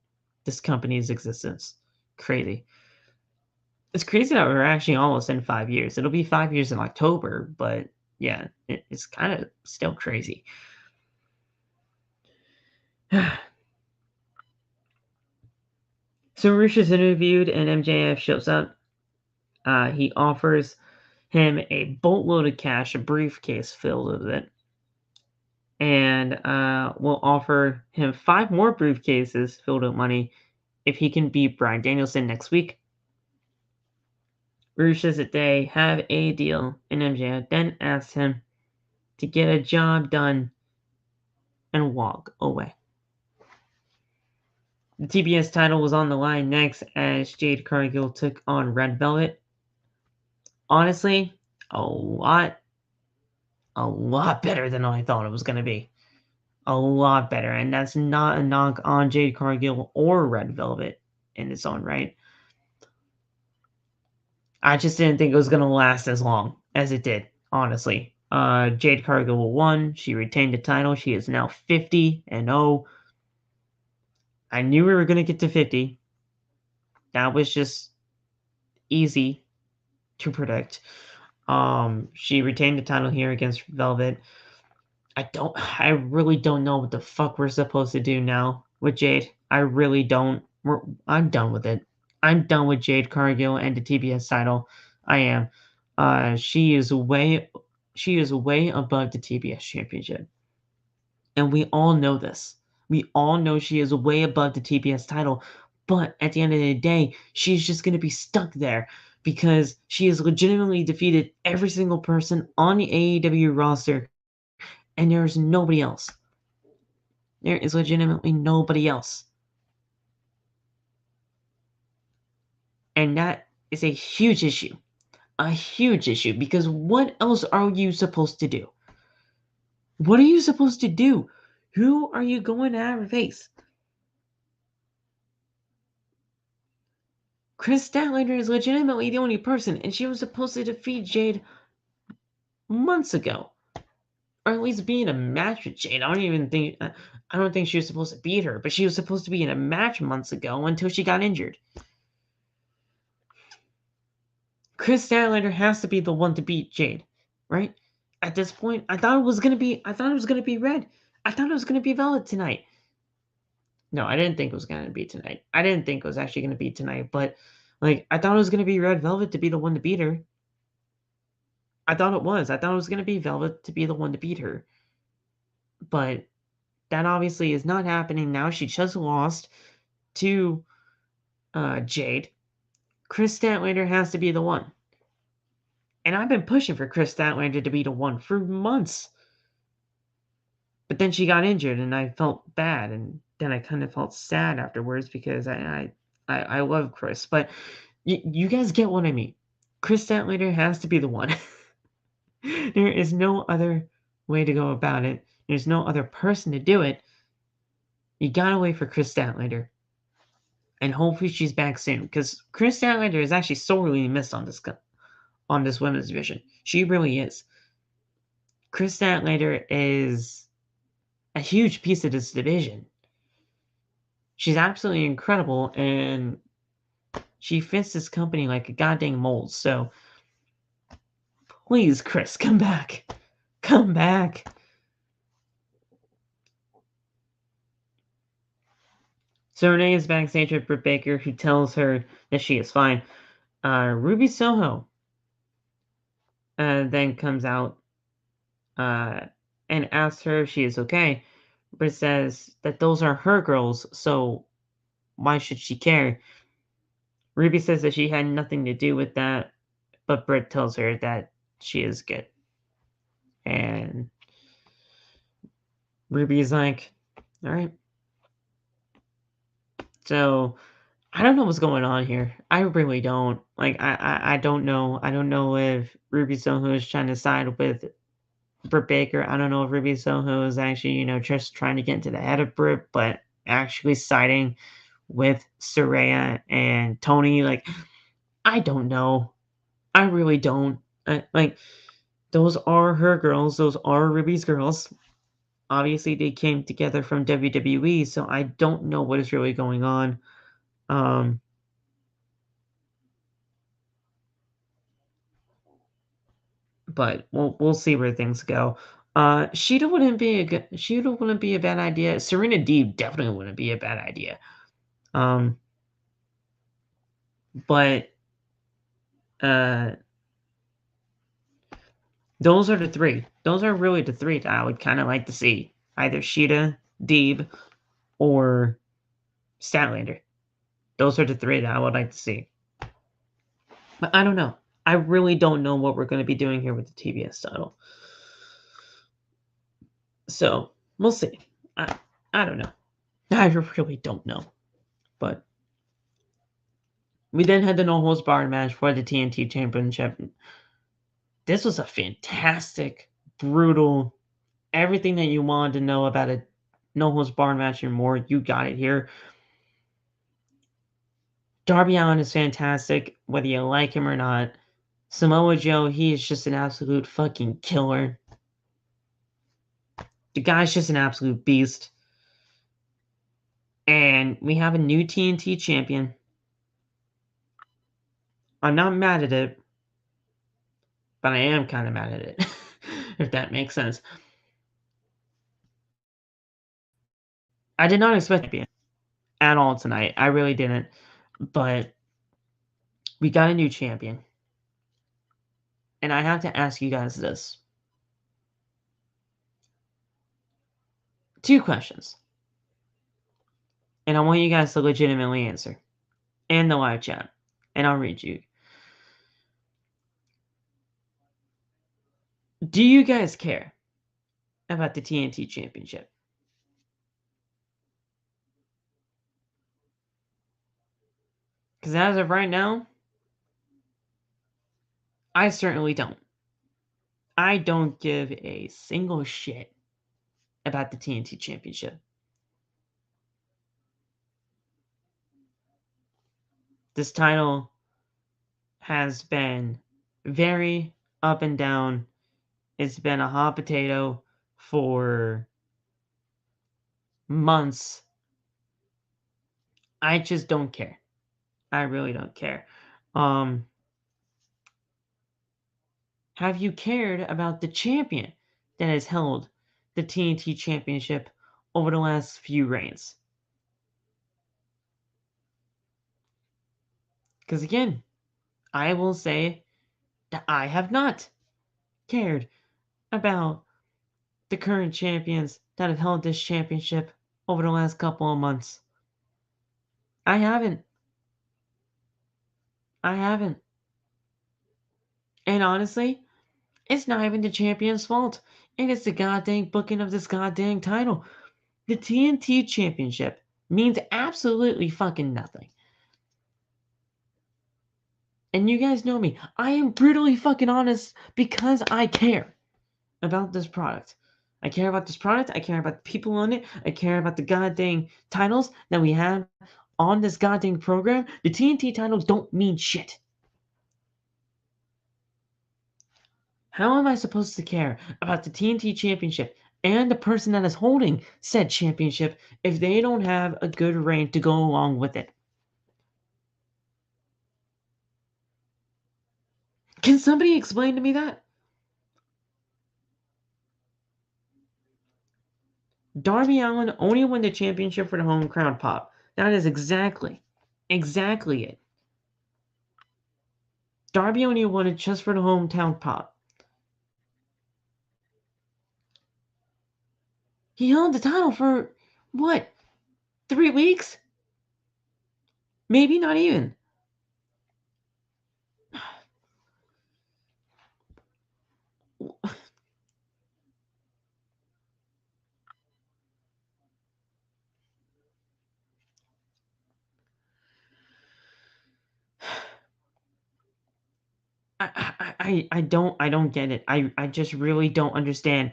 S1: this company's existence. Crazy. It's crazy that we're actually almost in 5 years. It'll be 5 years in October, but yeah, it's kind of still crazy. So Rich is interviewed, and MJF shows up. He offers him a boatload of cash, a briefcase filled with it, and will offer him 5 more briefcases filled with money if he can beat Bryan Danielson next week. Rush says that they have a deal, and MJF then asks him to get a job done and walk away. The TBS title was on the line next as Jade Cargill took on Red Velvet. Honestly, a lot better than I thought it was going to be. A lot better, and that's not a knock on Jade Cargill or Red Velvet in its own right. I just didn't think it was going to last as long as it did, honestly. Jade Cargill won. She retained the title. She is now 50-0. I knew we were going to get to 50. That was just easy to predict. She retained the title here against Velvet. I really don't know what the fuck we're supposed to do now with Jade. I really don't. I'm done with it. I'm done with Jade Cargill and the TBS title. I am. She is way above the TBS championship. And we all know this. We all know she is way above the TBS title. But at the end of the day, she's just going to be stuck there because she has legitimately defeated every single person on the AEW roster, and there's nobody else. There is legitimately nobody else. And that is a huge issue. A huge issue, because what else are you supposed to do? What are you supposed to do? Who are you going to face? Chris Statlander is legitimately the only person, and she was supposed to defeat Jade months ago. Or at least be in a match with Jade. I don't think she was supposed to beat her, but she was supposed to be in a match months ago until she got injured. Chris Statlander has to be the one to beat Jade, right? At this point, I thought it was gonna be Red. I thought it was gonna be Velvet tonight. No, I didn't think it was gonna be tonight. I didn't think it was actually gonna be tonight, but like I thought it was gonna be Red Velvet to be the one to beat her. I thought it was. I thought it was going to be Velvet to be the one to beat her. But that obviously is not happening now. She just lost to Jade. Chris Statlander has to be the one. And I've been pushing for Chris Statlander to be the one for months. But then she got injured, and I felt bad, and then I kind of felt sad afterwards because I love Chris. But you guys get what I mean. Chris Statlander has to be the one. There is no other way to go about it. There's no other person to do it. You gotta wait for Chris Statlander. And hopefully she's back soon. Because Chris Statlander is actually sorely missed on this women's division. She really is. Chris Statlander is a huge piece of this division. She's absolutely incredible, and she fits this company like a goddamn mold. So, please, Chris, come back. Come back. So Renee is backstage with Britt Baker, who tells her that she is fine. Ruby Soho then comes out and asks her if she is okay. Britt says that those are her girls, so why should she care? Ruby says that she had nothing to do with that, but Britt tells her that she is good. And Ruby is like, all right. So I don't know what's going on here. I really don't. Like, I don't know. I don't know if Ruby Soho is trying to side with Britt Baker. I don't know if Ruby Soho is actually, just trying to get into the head of Britt, but actually siding with Saraya and Tony. Like, I don't know. I really don't. Like, those are her girls. Those are Ruby's girls. Obviously, they came together from WWE, so I don't know what is really going on. But we'll see where things go. Sheeta wouldn't be a bad idea. Serena Deeb definitely wouldn't be a bad idea. But those are the three. Those are really the three that I would kind of like to see. Either Sheeta, Deeb, or Statlander. Those are the three that I would like to see. But I don't know. I really don't know what we're going to be doing here with the TBS title. So, we'll see. I don't know. I really don't know. But we then had the no holds barred match for the TNT Championship. This was a fantastic, brutal, everything that you wanted to know about a no holds barred match and more. You got it here. Darby Allin is fantastic, whether you like him or not. Samoa Joe, he is just an absolute fucking killer. The guy's just an absolute beast. And we have a new TNT champion. I'm not mad at it, but I am kind of mad at it, if that makes sense. I did not expect to be at all tonight. I really didn't. But we got a new champion. And I have to ask you guys this. 2 questions. And I want you guys to legitimately answer. And the live chat. And I'll read you. Do you guys care about the TNT Championship? Because as of right now, I certainly don't. I don't give a single shit about the TNT Championship. This title has been very up and down. It's been a hot potato for months. I just don't care. I really don't care. Have you cared about the champion that has held the TNT Championship over the last few reigns? Because again, I will say that I have not. cared about the current champions that have held this championship over the last couple of months. I haven't. I haven't. And honestly, it's not even the champion's fault. It is the goddamn booking of this goddamn title. The TNT Championship means absolutely fucking nothing. And you guys know me. I am brutally fucking honest because I care about this product. I care about this product. I care about the people on it. I care about the goddamn titles that we have on this goddamn program. The TNT titles don't mean shit. How am I supposed to care about the TNT Championship and the person that is holding said championship if they don't have a good reign to go along with it? Can somebody explain to me that? Darby Allin only won the championship for the home crowd pop. That is exactly it. Darby only won it just for the hometown pop. He held the title for, what, 3 weeks? Maybe not even. I don't get it. I just really don't understand.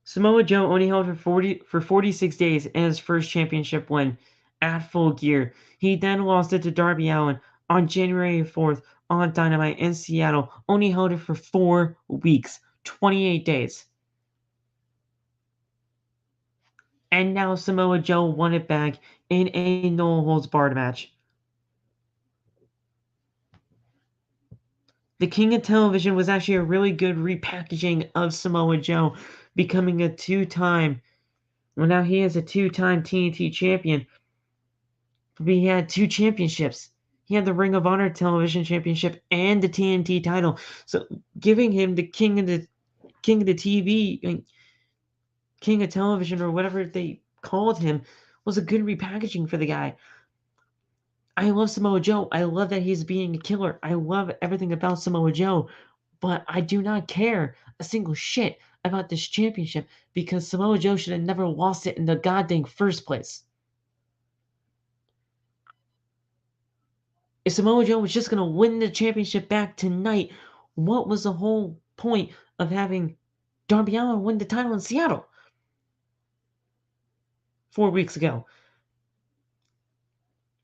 S1: Samoa Joe only held for 46 days in his first championship win at Full Gear. He then lost it to Darby Allin on January 4th on Dynamite in Seattle. Only held it for 4 weeks, 28 days. And now Samoa Joe won it back in a no holds barred match. The King of Television was actually a really good repackaging of Samoa Joe becoming a two-time. Well, now he is a two-time TNT champion. But he had 2 championships. He had the Ring of Honor Television Championship and the TNT title. So giving him the King of the TV, King of Television, or whatever they called him, was a good repackaging for the guy. I love Samoa Joe. I love that he's being a killer. I love everything about Samoa Joe, but I do not care a single shit about this championship because Samoa Joe should have never lost it in the goddamn first place. If Samoa Joe was just going to win the championship back tonight, what was the whole point of having Darby Allin win the title in Seattle 4 weeks ago?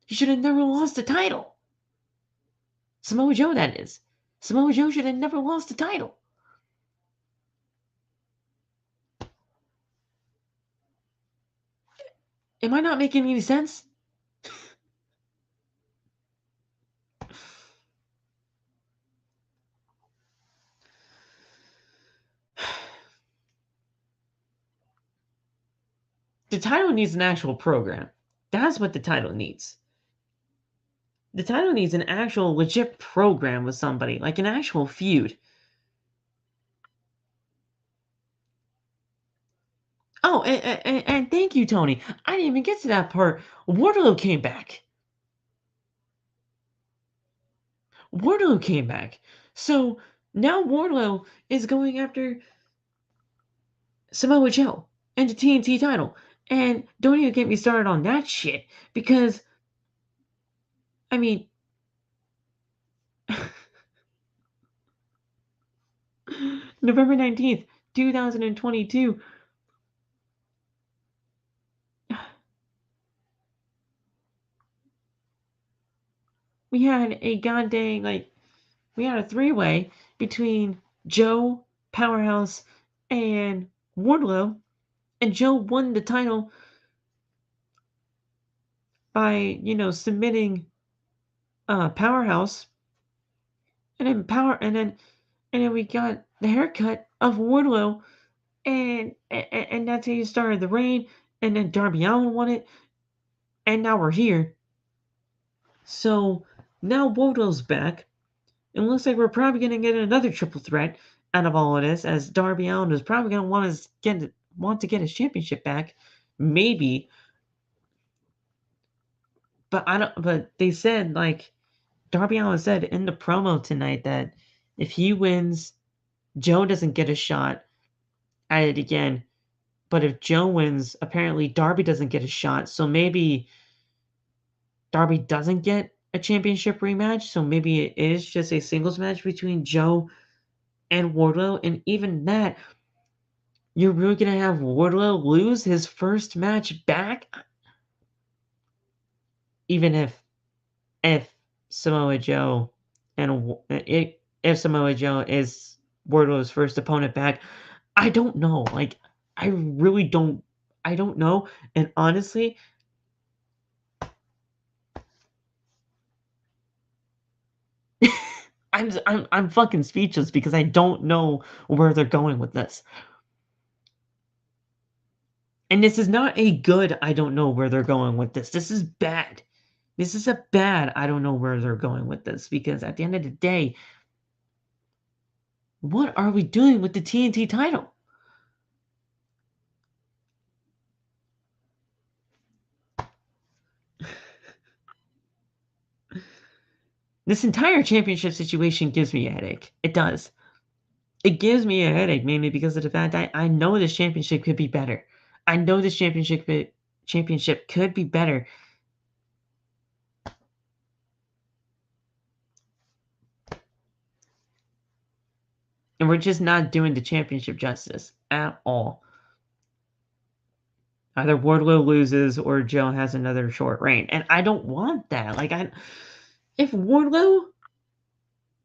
S1: He should have never lost the title. Samoa Joe, that is. Samoa Joe should have never lost the title. Am I not making any sense? The title needs an actual program. That's what the title needs. The title needs an actual legit program with somebody, like an actual feud. Oh, and thank you, Tony. I didn't even get to that part. Wardlow came back. Wardlow came back. So now Wardlow is going after Samoa Joe and the TNT title. And don't even get me started on that shit because, I mean, November 19th, 2022. We had a goddamn, we had a 3-way between Joe, Powerhouse, and Wardlow. And Joe won the title by, submitting Powerhouse. And then we got the haircut of Wardlow, and that's how you started the reign. And then Darby Allin won it, and now we're here. So now Wardlow's back, It looks like we're probably going to get another triple threat out of all of this, as Darby Allin is probably going to want to get his championship back, maybe. But I don't. But they said, like, Darby Allin said in the promo tonight that if he wins, Joe doesn't get a shot at it again. But if Joe wins, apparently Darby doesn't get a shot. So maybe Darby doesn't get a championship rematch. So maybe it is just a singles match between Joe and Wardlow. And even that, you're really going to have Wardlow lose his first match back? Even if Samoa Joe if Samoa Joe is Wardlow's first opponent back, I don't know. Like, I really don't. I don't know. And honestly, I'm fucking speechless because I don't know where they're going with this. And this is not a good I don't know where they're going with this. This is bad. This is a bad I don't know where they're going with this, because at the end of the day, what are we doing with the TNT title? This entire championship situation gives me a headache. It does. It gives me a headache mainly because of the fact I know this championship could be better. I know this championship could be better. And we're just not doing the championship justice at all. Either Wardlow loses or Joe has another short reign. And I don't want that. Like, if Wardlow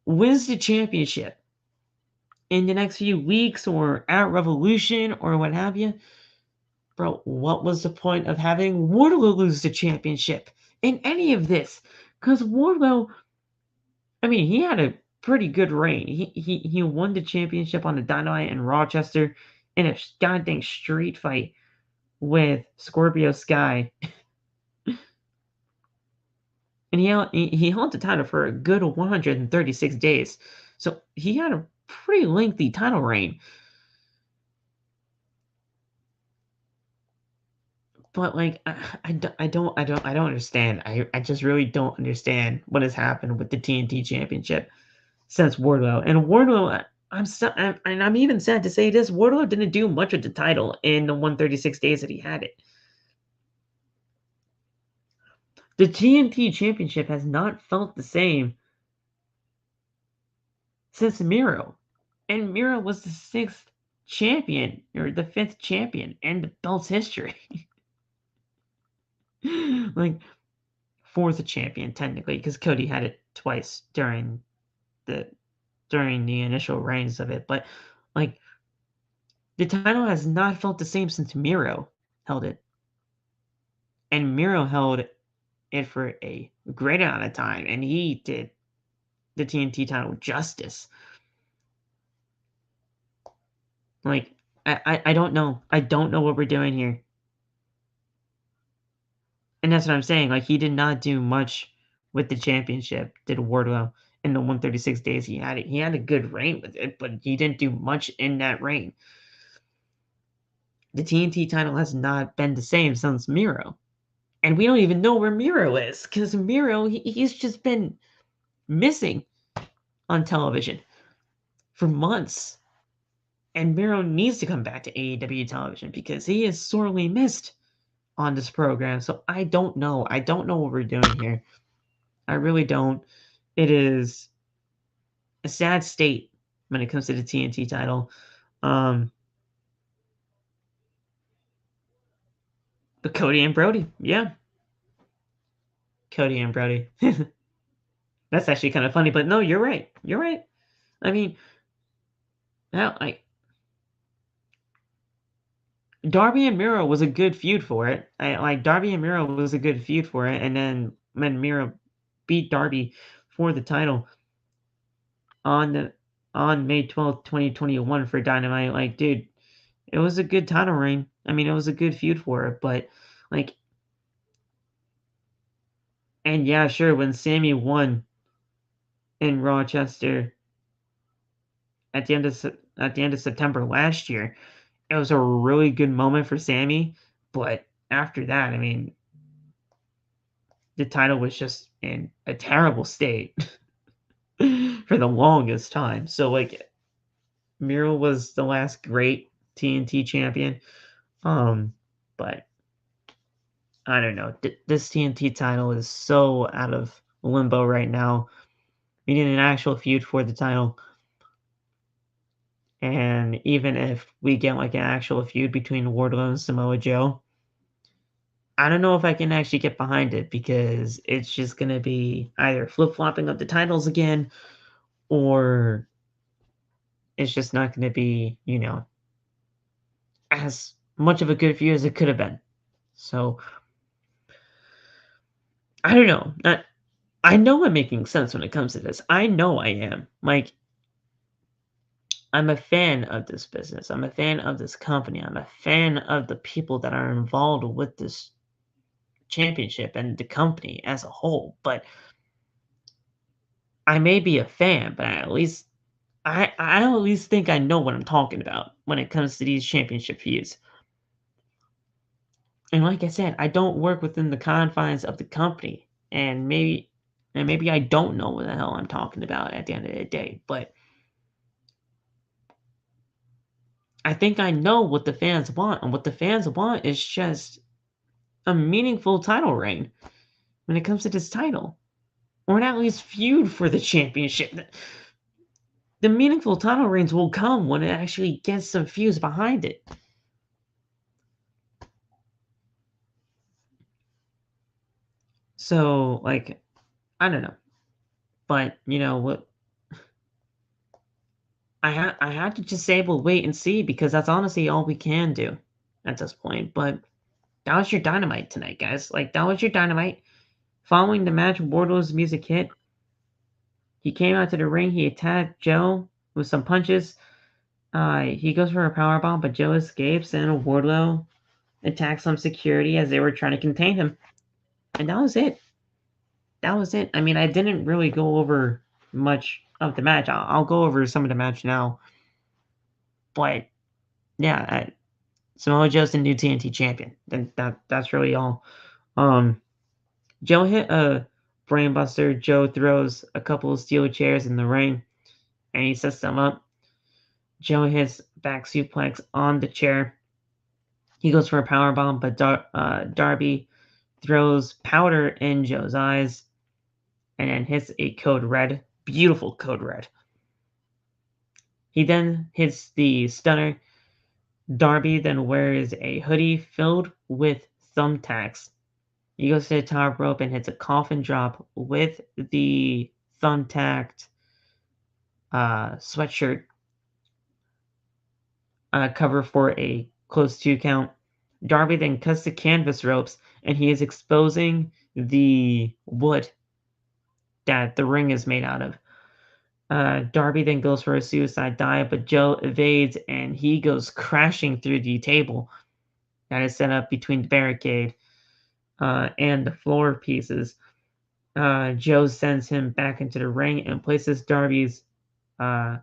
S1: wins the championship in the next few weeks or at Revolution or what have you, bro, what was the point of having Wardlow lose the championship in any of this? Because Wardlow, I mean, he had a pretty good reign. He won the championship on the Dynamite in Rochester in a goddamn street fight with Scorpio Sky. And he held the title for a good 136 days. So he had a pretty lengthy title reign. But like, I don't understand. I just really don't understand what has happened with the TNT Championship since Wardlow. And Wardlow, I'm even sad to say this: Wardlow didn't do much with the title in the 136 days that he had it. The TNT Championship has not felt the same since Miro, and Miro was the sixth champion or the fifth champion in the belt's history. Like, fourth champion technically, because Cody had it twice during the initial reigns of it. But like, the title has not felt the same since Miro held it, and Miro held it for a great amount of time, and he did the TNT title justice. Like, I don't know. I don't know what we're doing here. And that's what I'm saying. Like, he did not do much with the championship, did Wardlow, in the 136 days he had it. He had a good reign with it, but he didn't do much in that reign. The TNT title has not been the same since Miro. And we don't even know where Miro is, because Miro, he's just been missing on television for months. And Miro needs to come back to AEW television because he is sorely missed on this program. So I don't know. I don't know what we're doing here. I really don't. It is a sad state when it comes to the TNT title. But Cody and Brody, yeah. Cody and Brody. That's actually kind of funny, but no, you're right. You're right. I mean, now Darby and Miro was a good feud for it. Darby and Miro was a good feud for it, and then when Miro beat Darby for the title on May 12th, 2021 for Dynamite, like, dude, it was a good title reign. I mean, it was a good feud for it, but like, and yeah, sure, when Sammy won in Rochester at the end of September last year. It was a really good moment for Sammy, but after that, I mean, the title was just in a terrible state for the longest time. So like Miro was the last great TNT champion. But I don't know. This TNT title is so out of limbo right now. We need an actual feud for the title. And even if we get like an actual feud between Wardlow and Samoa Joe, I don't know if I can actually get behind it because it's just going to be either flip flopping of the titles again or it's just not going to be, as much of a good feud as it could have been. So I don't know. I know I'm making sense when it comes to this. I know I am. Like, I'm a fan of this business. I'm a fan of this company. I'm a fan of the people that are involved with this championship and the company as a whole. But I may be a fan, but I at least think I know what I'm talking about when it comes to these championship feuds. And like I said, I don't work within the confines of the company, and maybe I don't know what the hell I'm talking about at the end of the day, but I think I know what the fans want, and what the fans want is just a meaningful title reign when it comes to this title, or at least feud for the championship. The meaningful title reigns will come when it actually gets some feuds behind it. So, like, I don't know, but you know what? I had to just say we'll wait and see because that's honestly all we can do at this point. But that was your Dynamite tonight, guys. Like, that was your Dynamite. Following the match, Wardlow's music hit. He came out to the ring. He attacked Joe with some punches. He goes for a powerbomb, but Joe escapes, and Wardlow attacks some security as they were trying to contain him. And that was it. That was it. I mean, I didn't really go over much of the match. I'll go over some of the match now. But yeah, Samoa Joe's the new TNT champion. Then that's really all. Um, Joe hit a brainbuster. Joe throws a couple of steel chairs in the ring, and he sets them up. Joe hits back suplex on the chair. He goes for a power bomb, but Darby throws powder in Joe's eyes, and then hits a code red. Beautiful code red. He then hits the stunner. Darby then wears a hoodie filled with thumbtacks. He goes to the top rope and hits a coffin drop with the thumbtacked sweatshirt cover for a close 2 count. Darby then cuts the canvas ropes and he is exposing the wood that the ring is made out of. Darby then goes for a suicide dive, but Joe evades and he goes crashing through the table that is set up between the barricade and the floor pieces. Joe sends him back into the ring and places Darby's sweatshirt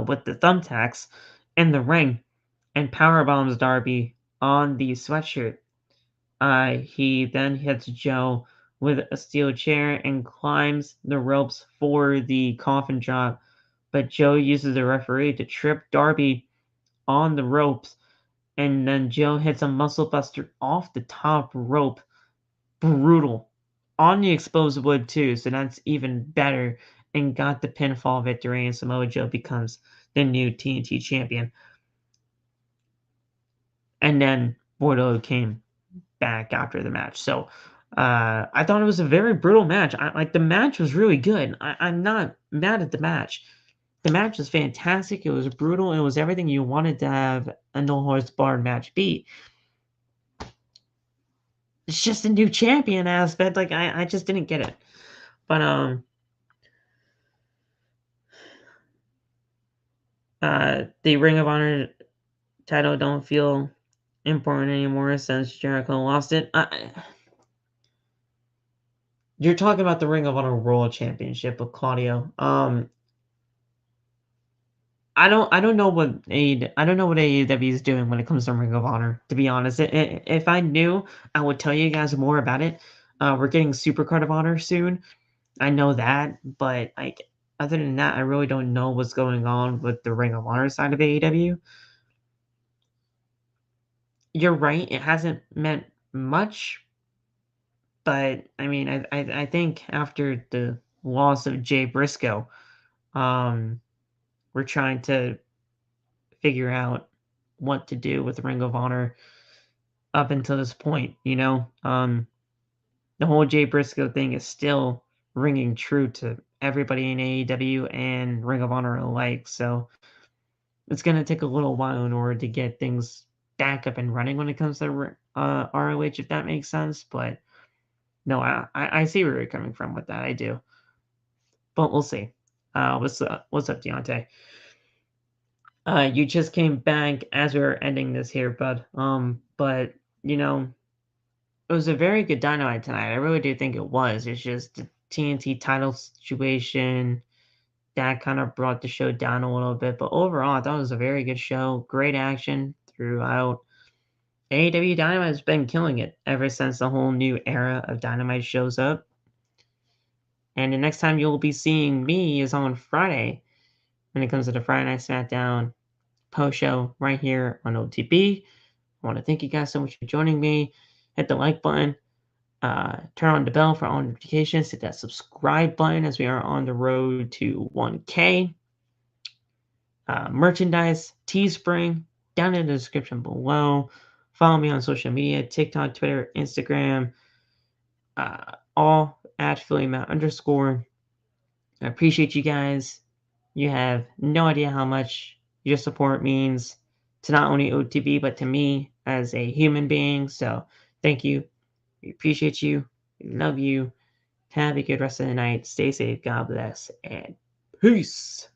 S1: with the thumbtacks in the ring and powerbombs Darby on the sweatshirt. He then hits Joe with a steel chair and climbs the ropes for the coffin drop, but Joe uses the referee to trip Darby on the ropes, and then Joe hits a muscle buster off the top rope. Brutal. On the exposed wood too, so that's even better, and got the pinfall victory, and Samoa Joe becomes the new TNT champion. And then Bordeaux came back after the match. So I thought it was a very brutal match. The match was really good. I'm not mad at the match. The match was fantastic. It was brutal. It was everything you wanted to have a no horse barred match be. It's just a new champion aspect. Like I just didn't get it. But the Ring of Honor title don't feel important anymore since Jericho lost it. You're talking about the Ring of Honor World Championship with Claudio. I don't know what I don't know what AEW is doing when it comes to Ring of Honor. To be honest, if I knew, I would tell you guys more about it. We're getting Supercard of Honor soon. I know that, but like other than that, I really don't know what's going on with the Ring of Honor side of AEW. You're right; it hasn't meant much, but I mean, I think after the loss of Jay Briscoe, um, we're trying to figure out what to do with Ring of Honor up until this point. The whole Jay Briscoe thing is still ringing true to everybody in AEW and Ring of Honor alike. So it's going to take a little while in order to get things back up and running when it comes to ROH, if that makes sense. But no, I see where you're coming from with that. I do. But we'll see. What's up, Deontay? You just came back as we were ending this here, bud. But you know, it was a very good Dynamite tonight. I really do think it was. It's just the TNT title situation that kind of brought the show down a little bit. But overall, I thought it was a very good show. Great action throughout. AEW Dynamite has been killing it ever since the whole new era of Dynamite shows up. And the next time you'll be seeing me is on Friday when it comes to the Friday Night SmackDown post show right here on OTB. I want to thank you guys so much for joining me. Hit the like button. Turn on the bell for all notifications. Hit that subscribe button as we are on the road to 1K. Merchandise, Teespring, down in the description below. Follow me on social media, TikTok, Twitter, Instagram, all at @PhillyMatt_. I appreciate you guys. You have no idea how much your support means to not only OTB, but to me as a human being. So thank you. We appreciate you. We love you. Have a good rest of the night. Stay safe. God bless. And peace.